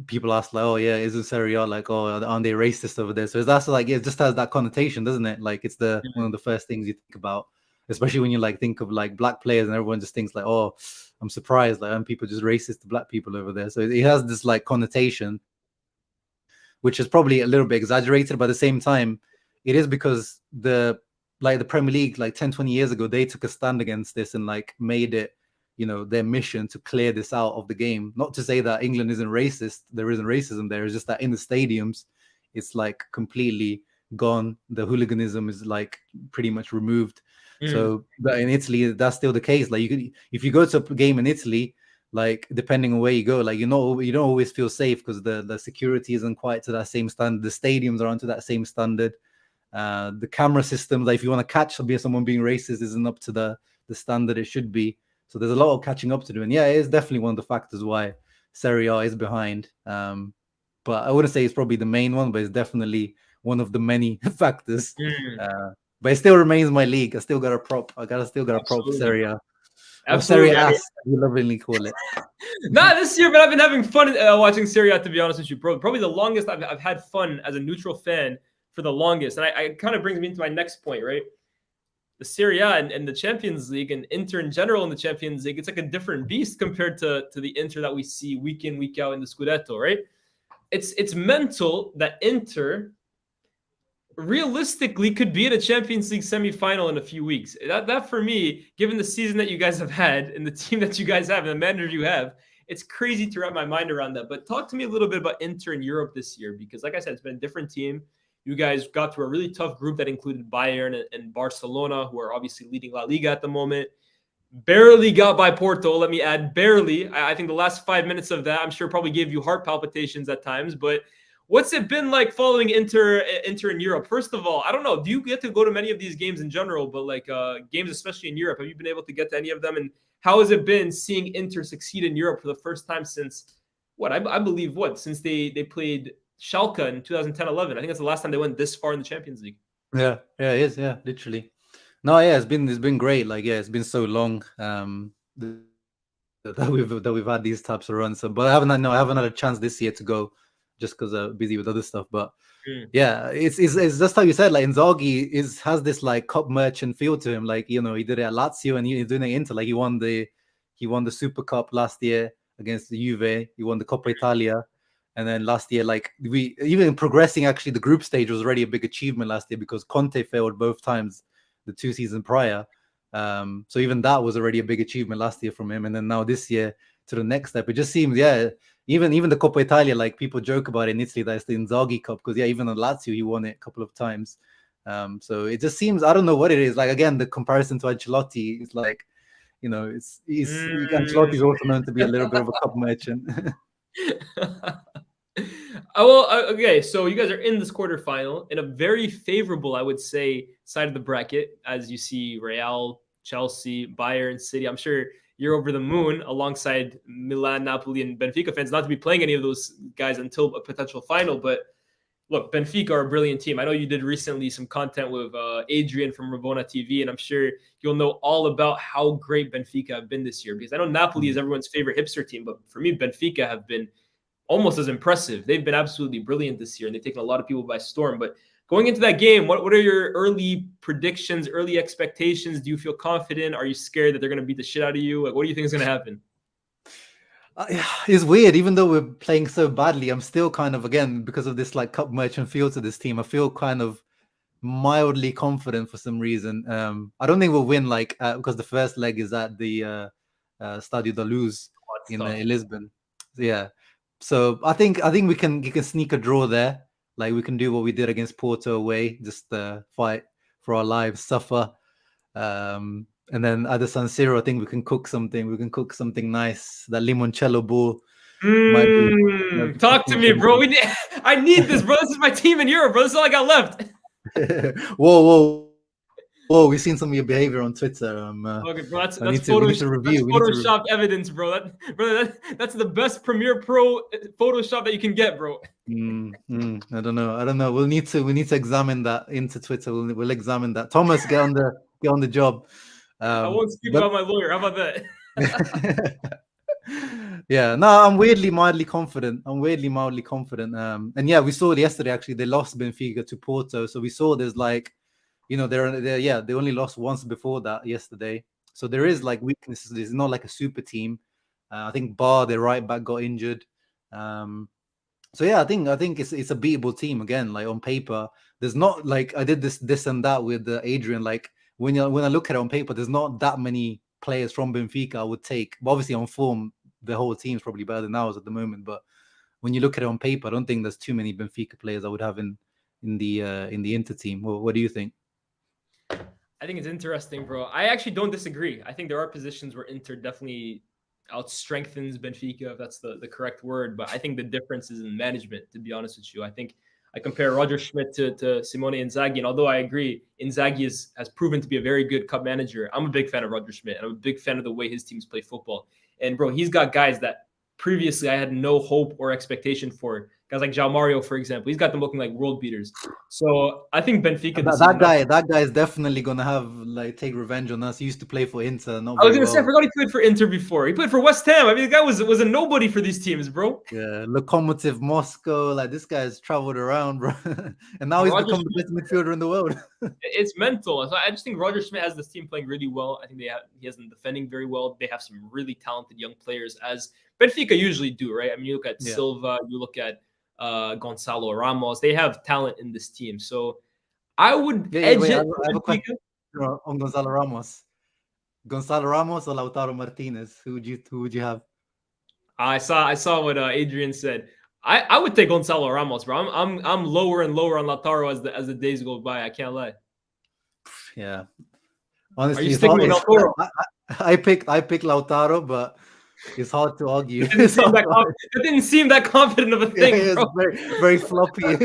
people ask like, oh yeah, isn't Serie A like, oh, aren't they racist over there? So that's like, it just has that connotation, doesn't it? Like it's the one of the first things you think about, especially when you like think of like black players, and everyone just thinks like, oh, I'm surprised, like, aren't people just racist to black people over there? So it has this like connotation, which is probably a little bit exaggerated, but at the same time, it is because the Premier League like 10, 20 years ago, they took a stand against this and like made it, their mission to clear this out of the game. Not to say that England isn't racist, there isn't racism there. It's just that in the stadiums, it's like completely gone. The hooliganism is like pretty much removed. So, but in Italy, that's still the case. Like if you go to a game in Italy, like depending on where you go, like you don't always feel safe because the security isn't quite to that same standard. The stadiums aren't to that same standard. The camera systems, like if you want to catch someone being racist, isn't up to the standard it should be. So there's a lot of catching up to do. And yeah, it is definitely one of the factors why Serie A is behind. But I wouldn't say it's probably the main one, but it's definitely one of the many factors. But it still remains my league. I still got a prop. Still got a prop for Serie A. Or Serie A, you lovingly call it. Not this year, but I've been having fun watching Serie A, to be honest with you, bro. Probably the longest I've had fun as a neutral fan for the longest. And I kind of brings me into my next point, right? The Serie A and the Champions League and Inter in general in the Champions League, it's like a different beast compared to the Inter that we see week in, week out in the Scudetto, right? It's mental that Inter realistically could be at a Champions League semifinal in a few weeks. That for me, given the season that you guys have had and the team that you guys have and the manager you have, it's crazy to wrap my mind around that. But talk to me a little bit about Inter in Europe this year, because like I said, it's been a different team. You guys got through a really tough group that included Bayern and Barcelona, who are obviously leading La Liga at the moment. Barely got by Porto, let me add, barely. I think the last 5 minutes of that, I'm sure, probably gave you heart palpitations at times. But what's it been like following Inter in Europe? First of all, I don't know. Do you get to go to many of these games in general, but like games, especially in Europe? Have you been able to get to any of them? And how has it been seeing Inter succeed in Europe for the first time since I believe since they played Schalke in 2010-11? I think that's the last time they went this far in the Champions League. Yeah, it is. Yeah, literally. No, yeah, it's been great. Like, yeah, it's been so long that we've had these types of runs. So, but I haven't had a chance this year to go, just because I'm busy with other stuff. But yeah, it's just how you said. Like Inzaghi has this like cup merchant feel to him. Like he did it at Lazio and he's doing it Inter. Like he won the Super Cup last year against the Juve. He won the Coppa Italia. And then last year, like we even progressing, actually, the group stage was already a big achievement last year because Conte failed both times the 2 seasons prior. So even that was already a big achievement last year from him. And then now this year to the next step, it just seems, even the Coppa Italia, like people joke about it in Italy that it's the Inzaghi Cup because even on Lazio he won it a couple of times. So it just seems, I don't know what it is. Like again, the comparison to Ancelotti is like, Ancelotti's also known to be a little bit of a cup merchant. Okay, so you guys are in this quarterfinal in a very favorable, I would say, side of the bracket, as you see Real, Chelsea, Bayern, City. I'm sure you're over the moon alongside Milan, Napoli, and Benfica fans, not to be playing any of those guys until a potential final. But look, Benfica are a brilliant team. I know you did recently some content with Adrian from Ravona TV, and I'm sure you'll know all about how great Benfica have been this year, because I know Napoli is everyone's favorite hipster team, but for me, Benfica have been almost as impressive. They've been absolutely brilliant this year, and they've taken a lot of people by storm. But going into that game, what are your early predictions, early expectations? Do you feel confident? Are you scared that they're going to beat the shit out of you? Like, what do you think is going to happen? It's weird. Even though we're playing so badly, I'm still kind of, again, because of this like cup merchant feel to this team, I feel kind of mildly confident for some reason. I don't think we'll win because the first leg is at the Stadio da Luz in Lisbon. Yeah. So I think you can sneak a draw there. Like we can do what we did against Porto away, just fight for our lives, suffer. And then at the San Siro, I think we can cook something. We can cook something nice. That limoncello ball. Talk to me, bro. I need this, bro. This is my team in Europe, bro. This is all I got left. Whoa, we've seen some of your behavior on Twitter. Okay, bro, that's Photoshop evidence, bro. That's the best Premiere Pro Photoshop that you can get, bro. I don't know. We need to examine that into Twitter. We'll examine that. Thomas, get on the job. I won't speak but about my lawyer. How about that? yeah, no, I'm weirdly mildly confident. And yeah, we saw it yesterday. Actually, they lost Benfica to Porto, so we saw there's like, they only lost once before that yesterday. So there is like weaknesses. It's not like a super team. I think Bar, their right back, got injured. So yeah, I think it's a beatable team again. Like on paper, there's not like I did this and that with Adrian. Like when I look at it on paper, there's not that many players from Benfica I would take. But obviously on form, the whole team's probably better than ours at the moment. But when you look at it on paper, I don't think there's too many Benfica players I would have in the Inter team. What do you think? I think it's interesting, bro. I actually don't disagree. I think there are positions where Inter definitely out strengthens Benfica, if that's the correct word. But I think the difference is in management, to be honest with you. I think I compare Roger Schmidt to Simone Inzaghi. And although I agree, Inzaghi has proven to be a very good cup manager, I'm a big fan of Roger Schmidt. And I'm a big fan of the way his teams play football. And, bro, he's got guys that previously I had no hope or expectation for. Guys like João Mario, for example. He's got them looking like world beaters. So I think Benfica. That guy is definitely gonna have like take revenge on us. He used to play for Inter. Not I was very gonna say, I well. forgot he played for Inter before. He played for West Ham. I mean, the guy was a nobody for these teams, bro. Yeah, Lokomotiv Moscow. Like this guy's traveled around, bro, and now he's Roger become the best midfielder in the world. It's mental. So I just think Roger Schmidt has this team playing really well. I think he has them defending very well. They have some really talented young players, as Benfica usually do, right? I mean, you look at Silva, you look at Gonzalo Ramos. They have talent in this team. So I would edge it. I have a question on Gonzalo Ramos. Gonzalo Ramos or Lautaro Martinez? Who would you have? I saw what Adrian said. I would take Gonzalo Ramos, bro. I'm lower and lower on Lautaro as the days go by. I can't lie. Yeah, honestly, are you sticking with Lautaro? I picked Lautaro, but it's hard to argue. It didn't seem that confident of a thing. Yeah, bro. Very, very floppy. A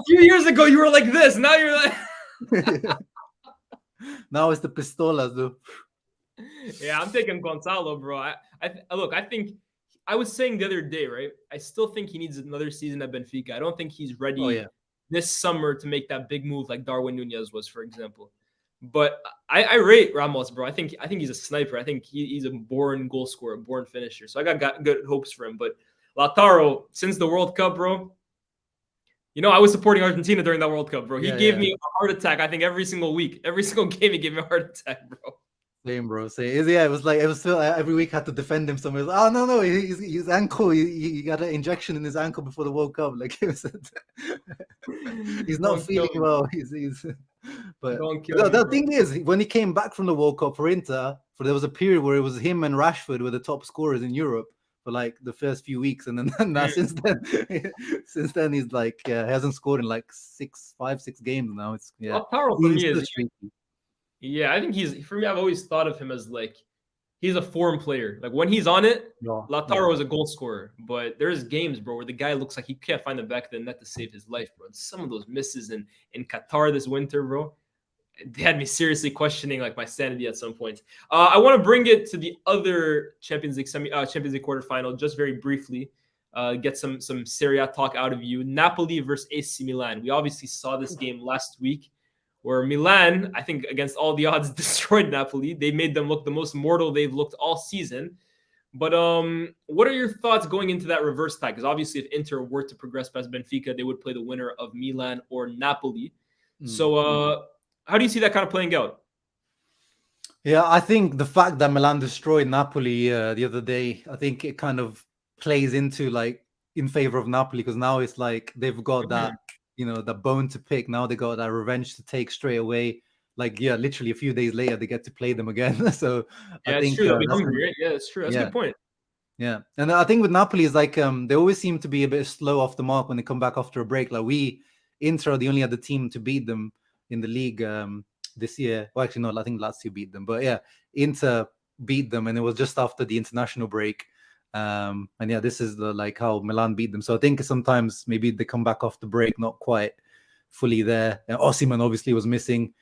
few years ago, you were like this. Now you're like. Now it's the pistolas, though. Yeah, I'm taking Gonzalo, bro. I think I was saying the other day, right? I still think he needs another season at Benfica. I don't think he's ready this summer to make that big move like Darwin Nunez was, for example. But I rate Ramos, bro. I think he's a sniper. I think he's a born goal scorer, a born finisher. So I got good hopes for him. But Lautaro, since the World Cup, bro, I was supporting Argentina during that World Cup, bro. He gave me a heart attack, I think, every single week. Every single game, he gave me a heart attack, bro. Same, bro. It was still every week I had to defend him somewhere. Oh no, his ankle. He got an injection in his ankle before the World Cup. Like he's not feeling well. But the thing is, when he came back from the World Cup for Inter, there was a period where it was him and Rashford were the top scorers in Europe for like the first few weeks, and then since then he's like hasn't scored in like 5, 6 games now. It's Lautaro for me is. Yeah, I think for me, I've always thought of him as like, he's a form player. Like when he's on it, Lautaro is a goal scorer. But there's games, bro, where the guy looks like he can't find the back of the net to save his life, bro. And some of those misses in Qatar this winter, bro, they had me seriously questioning like my sanity at some point. I want to bring it to the other Champions League quarterfinal just very briefly. Get some Serie A talk out of you. Napoli versus AC Milan. We obviously saw this game last week, where Milan, I think against all the odds, destroyed Napoli. They made them look the most mortal they've looked all season. But what are your thoughts going into that reverse tie? Because obviously if Inter were to progress past Benfica, they would play the winner of Milan or Napoli. So how do you see that kind of playing out? Yeah, I think the fact that Milan destroyed Napoli the other day, I think it kind of plays into like in favor of Napoli, because now it's like they've got that the bone to pick. Now they got that revenge to take straight away. Like, literally a few days later, they get to play them again. So I think true. They'll be hungry, right? Yeah, it's true. That's a good point. Yeah. And I think with Napoli is like they always seem to be a bit slow off the mark when they come back after a break. Like Inter are the only other team to beat them in the league this year. Well, actually, no, I think last year beat them. But Inter beat them, and it was just after the international break. And this is how Milan beat them. So I think sometimes maybe they come back off the break not quite fully there. And Osimhen obviously was missing,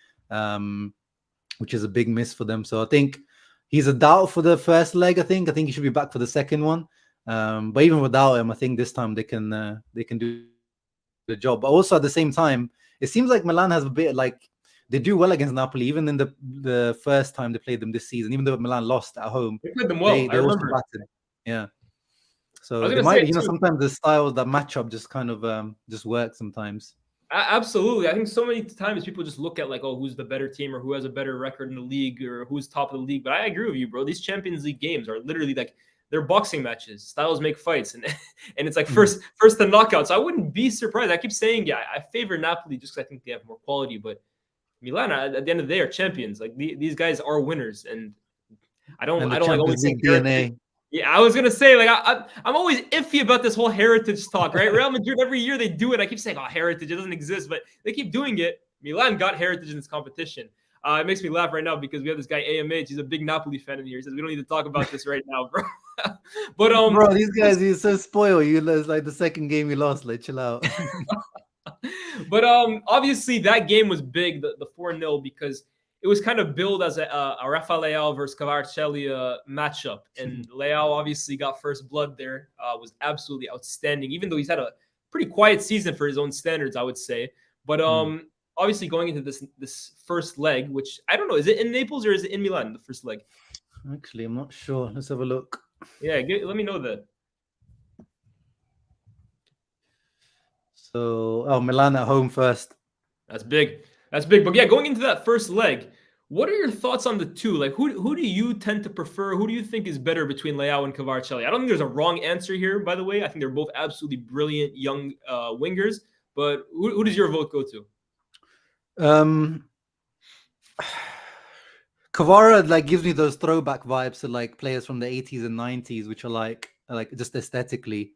which is a big miss for them. So I think he's a doubt for the first leg. I think he should be back for the second one. But even without him, I think this time they can do the job. But also at the same time, it seems like Milan has a bit like they do well against Napoli, even in the first time they played them this season. Even though Milan lost at home, They played them well. I they also remember. batted. Yeah. I So was they gonna say might, it too. sometimes the styles that match up just kind of just work sometimes. Absolutely. I think so many times people just look at like, oh, who's the better team or who has a better record in the league or who's top of the league. But I agree with you, bro. These Champions League games are literally like they're boxing matches. Styles make fights, and and it's like first to knockout. So I wouldn't be surprised. I keep saying, yeah, I favor Napoli just because I think they have more quality. But Milan, at the end of the day, are champions. Like these guys are winners, and I don't And the like Champions always saying League heritage. DNA. Yeah, I was gonna say like I'm always iffy about this whole heritage talk, right? Real Madrid every year they do it. I keep saying, oh, heritage, it doesn't exist, but they keep doing it. Milan got heritage in this competition. It makes me laugh right now because we have this guy AMH. He's a big Napoli fan in here. He says we don't need to talk about this right now, bro. But bro, these guys, you're so spoiled. It's like the second game you lost. Like, chill out. But obviously that game was big, the 4-0, because it was kind of billed as a Rafa Leao versus Kvaratskhelia matchup. And Leao obviously got first blood there, was absolutely outstanding, even though he's had a pretty quiet season for his own standards, I would say. But obviously going into this first leg, which I don't know, is it in Naples or is it in Milan, the first leg? Actually, I'm not sure. Let's have a look. Yeah, let me know that. So, Milan at home first. That's big. That's big. But yeah, going into that first leg, what are your thoughts on the two? Like, who do you tend to prefer? Who do you think is better between Leao and Kvaratskhelia? I don't think there's a wrong answer here, by the way. I think they're both absolutely brilliant young wingers. But who does your vote go to? Kvara like gives me those throwback vibes to like players from the 80s and 90s, which are like just aesthetically.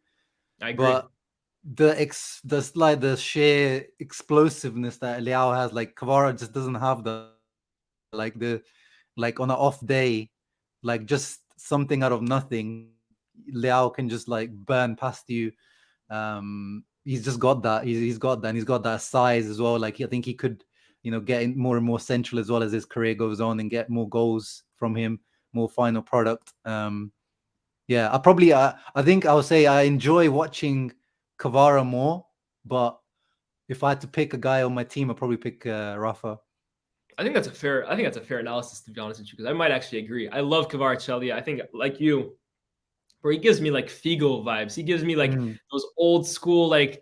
I agree. But the sheer explosiveness that Leao has, like Kvara just doesn't have like on an off day, like just something out of nothing, Leao can just like burn past you. He's just got that. He's got that, and he's got that size as well. Like I think he could, get in more and more central as well as his career goes on and get more goals from him, more final product. Yeah, I think I'll say I enjoy watching Kvara more, but if I had to pick a guy on my team, I'd probably pick Rafa. I think that's a fair analysis, to be honest with you, because I might actually agree. I love Kvaratskhelia. I think, like you, where he gives me like Figo vibes. He gives me like those old school, like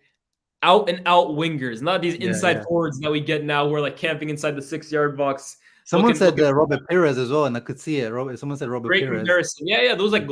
out and out wingers, not these inside forwards that we get now. We're like camping inside the 6-yard box. Someone said Robert Pires as well, and I could see it. Someone said Robert Great Pires. comparison. Yeah, those like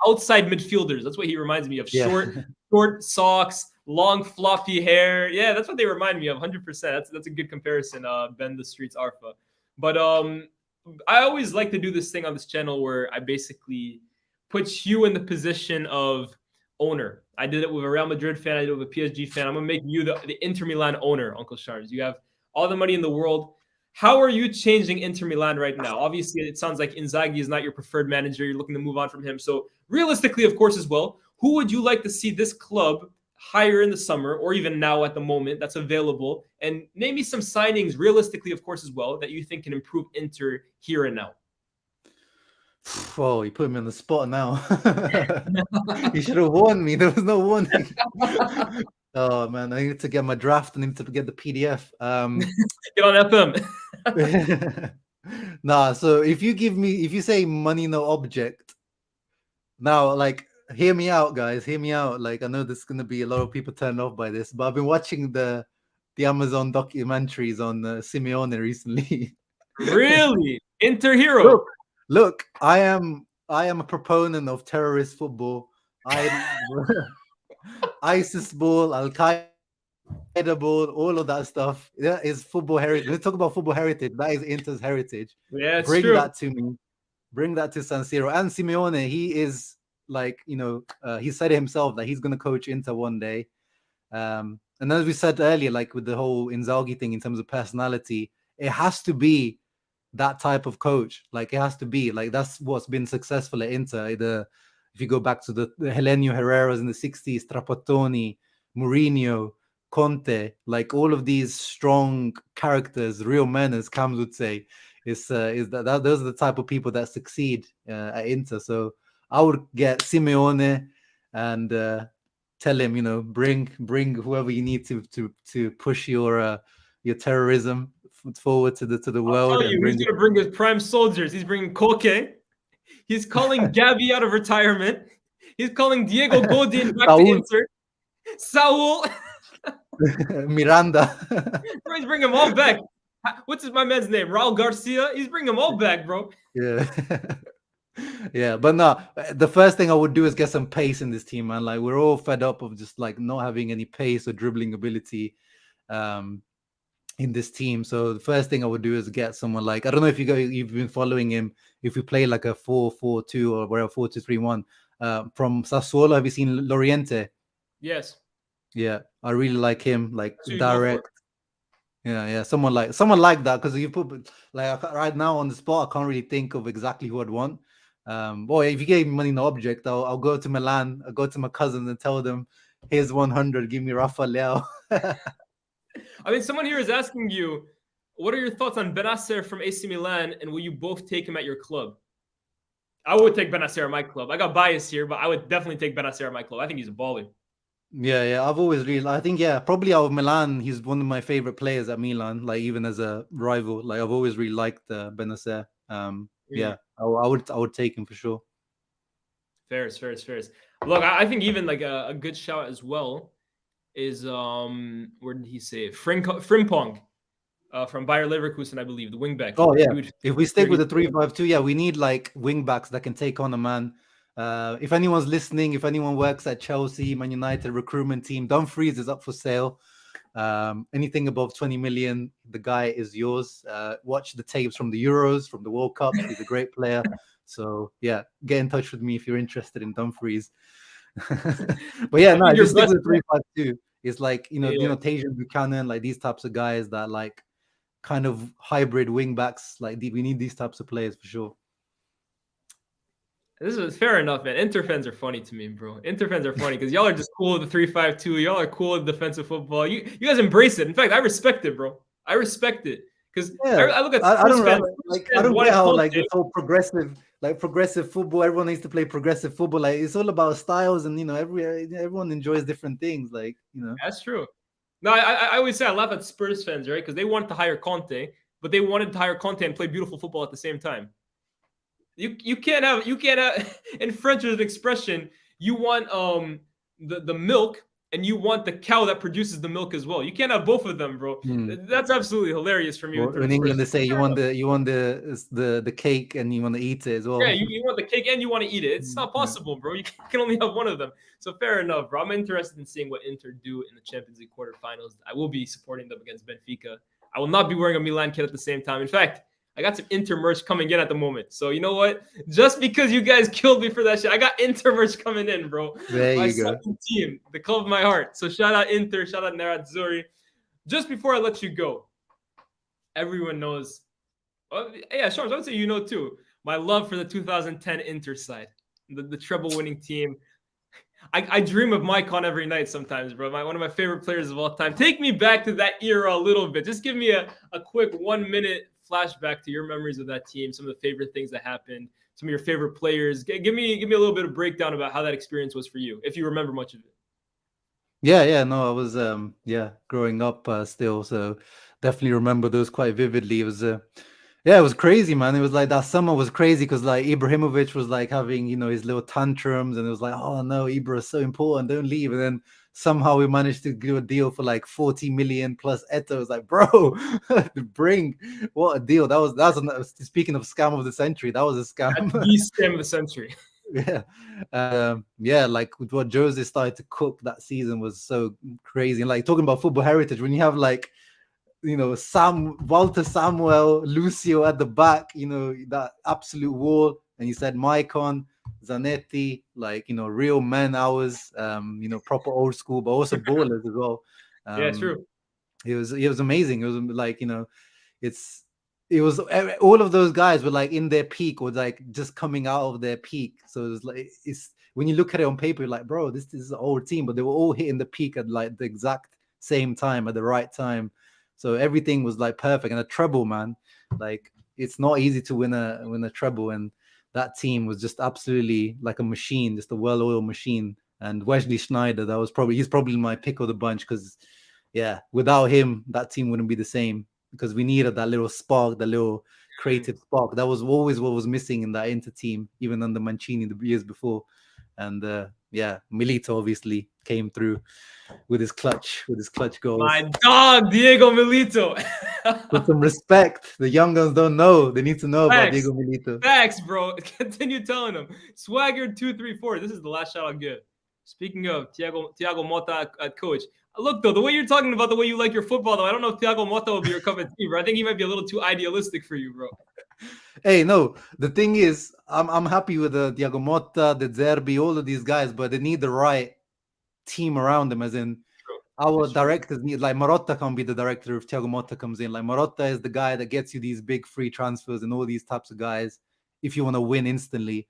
outside midfielders. That's what he reminds me of. Short socks, long floppy hair. Yeah, that's what they remind me of. 100%. That's a good comparison. Ben the Streets Arfa. But I always like to do this thing on this channel where I basically put you in the position of owner. I did it with a Real Madrid fan. I did it with a PSG fan. I'm gonna make you the Inter Milan owner, Uncle Sharms. You have all the money in the world. How are you changing Inter Milan right now? Obviously, it sounds like Inzaghi is not your preferred manager. You're looking to move on from him. So realistically, of course, as well, who would you like to see this club hire in the summer or even now at the moment that's available? And name me some signings, realistically, of course, as well, that you think can improve Inter here and now. Oh, you put me on the spot now. You should have warned me. There was no warning. Oh man, I need to get my draft. I need to get the PDF. Get on FM. Nah, so if you say money no object, now like hear me out, guys. Hear me out. Like I know there's gonna be a lot of people turned off by this, but I've been watching the Amazon documentaries on Simeone recently. Really? Inter hero. Look, I am a proponent of terrorist football. ISIS ball, Al Qaeda ball, all of that stuff. That is football heritage. Let's talk about football heritage. That is Inter's heritage. Yeah, it's Bring true. that to me. Bring that to San Siro. And Simeone, he is like, he said it himself that he's going to coach Inter one day. And as we said earlier, like with the whole Inzaghi thing in terms of personality, it has to be that type of coach. Like it has to be like that's what's been successful at Inter. If you go back to the Helenio Herreras in the 60s, Trapattoni, Mourinho, Conte, like all of these strong characters, real men, as Cams would say, is that those are the type of people that succeed at Inter. So I would get Simeone and tell him, bring whoever you need to push your terrorism forward to the I'll world tell and you, he's bring it. gonna bring his prime soldiers. He's bringing Koke. He's calling Gabby out of retirement. He's calling Diego Godin back to Saul, Inter. Saul. Miranda. Bro, he's bringing them all back. What's my man's name? Raul Garcia. He's bringing them all back, bro. Yeah. Yeah, but no, the first thing I would do is get some pace in this team, man. Like we're all fed up of just like not having any pace or dribbling ability in this team. So the first thing I would do is get someone like, I don't know if you've been following him, if we play like a 4-4-2 or whatever, 4-2-3-1 from Sassuolo. Have you seen Loriente? Yes. Yeah, I really like him, like That's who you go for. direct. Yeah, someone like that, because you put like right now on the spot, I can't really think of exactly who I'd want. Boy, if you gave me money in the object, I'll go to Milan, I'll go to my cousins and tell them, here's 100, give me Rafa Leao. I mean, someone here is asking you, what are your thoughts on Benacer from AC Milan, and will you both take him at your club? I would take Benacer at my club. I got bias here, but I would definitely take Benacer at my club. I think he's a baller. Yeah, I've always really, I think, yeah, probably out of Milan, he's one of my favorite players at Milan, like even as a rival. Like I've always really liked Benacer. Yeah, I would take him for sure. Fairs. Look, I think even like a good shout as well is where did he say it? Frimpong from Bayer Leverkusen, I believe, the wingback. Oh yeah, if we stick with the 3-5-2, yeah, we need like wing backs that can take on a man. If anyone's listening, if anyone works at Chelsea, Man United recruitment team, Dumfries is up for sale. Anything above 20 million, the guy is yours. Watch the tapes from the Euros, from the World Cup. He's a great player. So yeah, get in touch with me if you're interested in Dumfries. But yeah, no, just stick with 3-5-2. It's like Tajan Buchanan, like these types of guys that like kind of hybrid wing backs. Like we need these types of players for sure. This is fair enough, man. Inter fans are funny to me, bro. Inter fans are funny because y'all are just cool with the 3-5-2. Y'all are cool with defensive football. You guys embrace it. In fact, I respect it, bro. I respect it because I look at Spurs fans. I don't get how like this whole progressive football. Everyone needs to play progressive football. Like it's all about styles, and everyone enjoys different things. Like that's true. No, I always say I laugh at Spurs fans, right? Because they wanted to hire Conte, but they wanted to hire Conte and play beautiful football at the same time. You can't have in French there's an expression, you want the milk and you want the cow that produces the milk as well. You can't have both of them, bro. That's absolutely hilarious for me. Well, in England they say you want the cake and you want to eat it as well. Yeah, you want the cake and you want to eat it. It's not possible, bro. You can only have one of them. So fair enough, bro. I'm interested in seeing what Inter do in the Champions League quarterfinals. I will be supporting them against Benfica. I will not be wearing a Milan kit at the same time. In fact, I got some Inter merch coming in at the moment. So you know what? Just because you guys killed me for that shit, I got Inter merch coming in, bro. There my you go. Team, the club of my heart. So shout out Inter, shout out Nerazzurri. Just before I let you go, everyone knows. Yeah, Shams, I would say you know too. My love for the 2010 Inter side, the treble-winning team. I dream of Maicon every night sometimes, bro. One of my favorite players of all time. Take me back to that era a little bit. Just give me a quick 1 minute flashback to your memories of that team, some of the favorite things that happened, some of your favorite players. Give me a little bit of breakdown about how that experience was for you, if you remember much of it. Yeah, no, I was growing up still, so definitely remember those quite vividly. It was it was crazy, man. It was like that summer was crazy because like Ibrahimovic was like having his little tantrums, and it was like, oh no, Ibra is so important, don't leave. And then somehow we managed to do a deal for like 40 million plus Eto'o. Was like, bro, what a deal. That's speaking of scam of the century. That was a scam. That's the scam of the century. Like with what Jose started to cook that season was so crazy. And like talking about football heritage, when you have like Walter Samuel, Lucio at the back, that absolute wall, and you said Maicon, Zanetti, like real man hours, proper old school, but also ballers as well. Yeah, true. It was amazing. It was like it was all of those guys were like in their peak or like just coming out of their peak. So it was like when you look at it on paper, you're like, bro, this is an old team, but they were all hitting the peak at like the exact same time at the right time. So everything was like perfect. And a treble, man, like it's not easy to win a treble, and that team was just absolutely like a machine, just a well-oiled machine. And Wesley Sneijder, he's probably my pick of the bunch because, yeah, without him, that team wouldn't be the same. because we needed that little spark, the little creative spark. That was always what was missing in that Inter team, even under Mancini the years before. And yeah, Milito obviously came through with his clutch goals. My dog, Diego Milito. Put some respect. The young guns don't know. They need to know about Facts. Diego Milito. Facts, bro. Continue telling them. Swagger 234. This is the last shot I'll give. Speaking of Thiago Motta at coach. Look, though, the way you're talking about the way you like your football, though, I don't know if Thiago Motta will be your cup of tea, bro. I think he might be a little too idealistic for you, bro. Hey, no. The thing is, I'm happy with the Thiago Motta, the Zerbi, all of these guys, but they need the right team around them. As in, our directors need, like, Marotta can't be the director if Thiago Motta comes in. Like, Marotta is the guy that gets you these big free transfers and all these types of guys if you want to win instantly.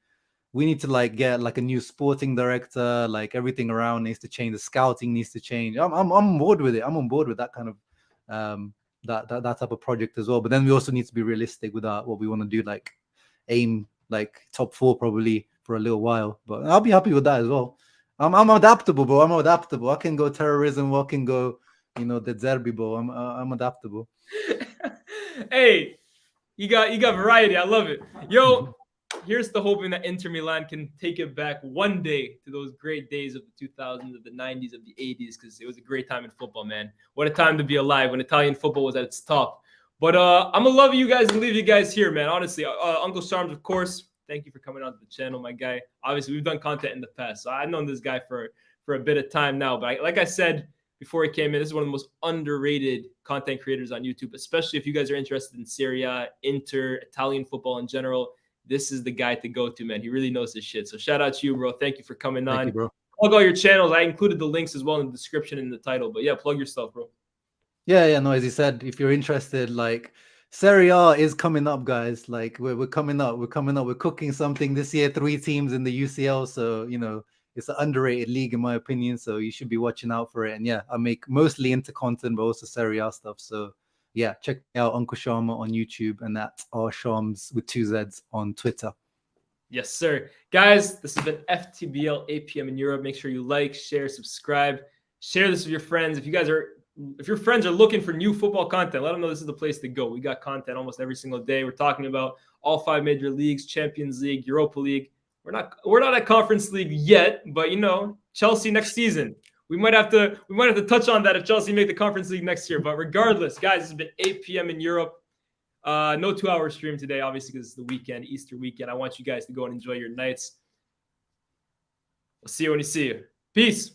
We need to like get like a new sporting director. Like, everything around needs to change. The scouting needs to change. I'm on board with it. I'm on board with that kind of that type of project as well. But then we also need to be realistic with what we want to do. Like, aim like top 4 probably for a little while. But I'll be happy with that as well. I'm adaptable, bro. I'm adaptable. I can go terrorism. I can go, the Zerbi, bro. I'm adaptable. Hey, you got variety. I love it. Yo, here's the hoping that Inter Milan can take it back one day to those great days of the 2000s, of the 90s, of the 80s, because it was a great time in football, man. What a time to be alive when Italian football was at its top. But I'm going to love you guys and leave you guys here, man. Honestly, Uncle Sharms, of course, thank you for coming on to the channel, my guy. Obviously, we've done content in the past, so I've known this guy for a bit of time now. But like I said before he came in, this is one of the most underrated content creators on YouTube, especially if you guys are interested in Serie A, Inter, Italian football in general. This is the guy to go to, man. He really knows his shit. So shout out to you, bro. Thank you for coming on. Thank you, bro. Plug all your channels. I included the links as well in the description and in the title. But yeah, plug yourself, bro. Yeah, no, as you said, if you're interested, like, Serie A is coming up, guys. Like, we're coming up. We're cooking something this year. 3 teams in the UCL. So, it's an underrated league, in my opinion. So you should be watching out for it. And yeah, I make mostly Inter content, but also Serie A stuff. So yeah, check out Uncle Sharma on YouTube and that's rshams with 2 Z's on Twitter. Yes, sir. Guys, this has been FTBL 8 p.m. in Europe. Make sure you like, share, subscribe. Share this with your friends. If your friends are looking for new football content, let them know this is the place to go. We got content almost every single day. We're talking about all 5 major leagues, Champions League, Europa League. We're not at Conference League yet, but Chelsea next season. We might have to touch on that if Chelsea make the Conference League next year. But regardless, guys, this has been 8 p.m. in Europe. No 2-hour stream today, obviously, because it's the weekend, Easter weekend. I want you guys to go and enjoy your nights. I'll see you when you see you. Peace.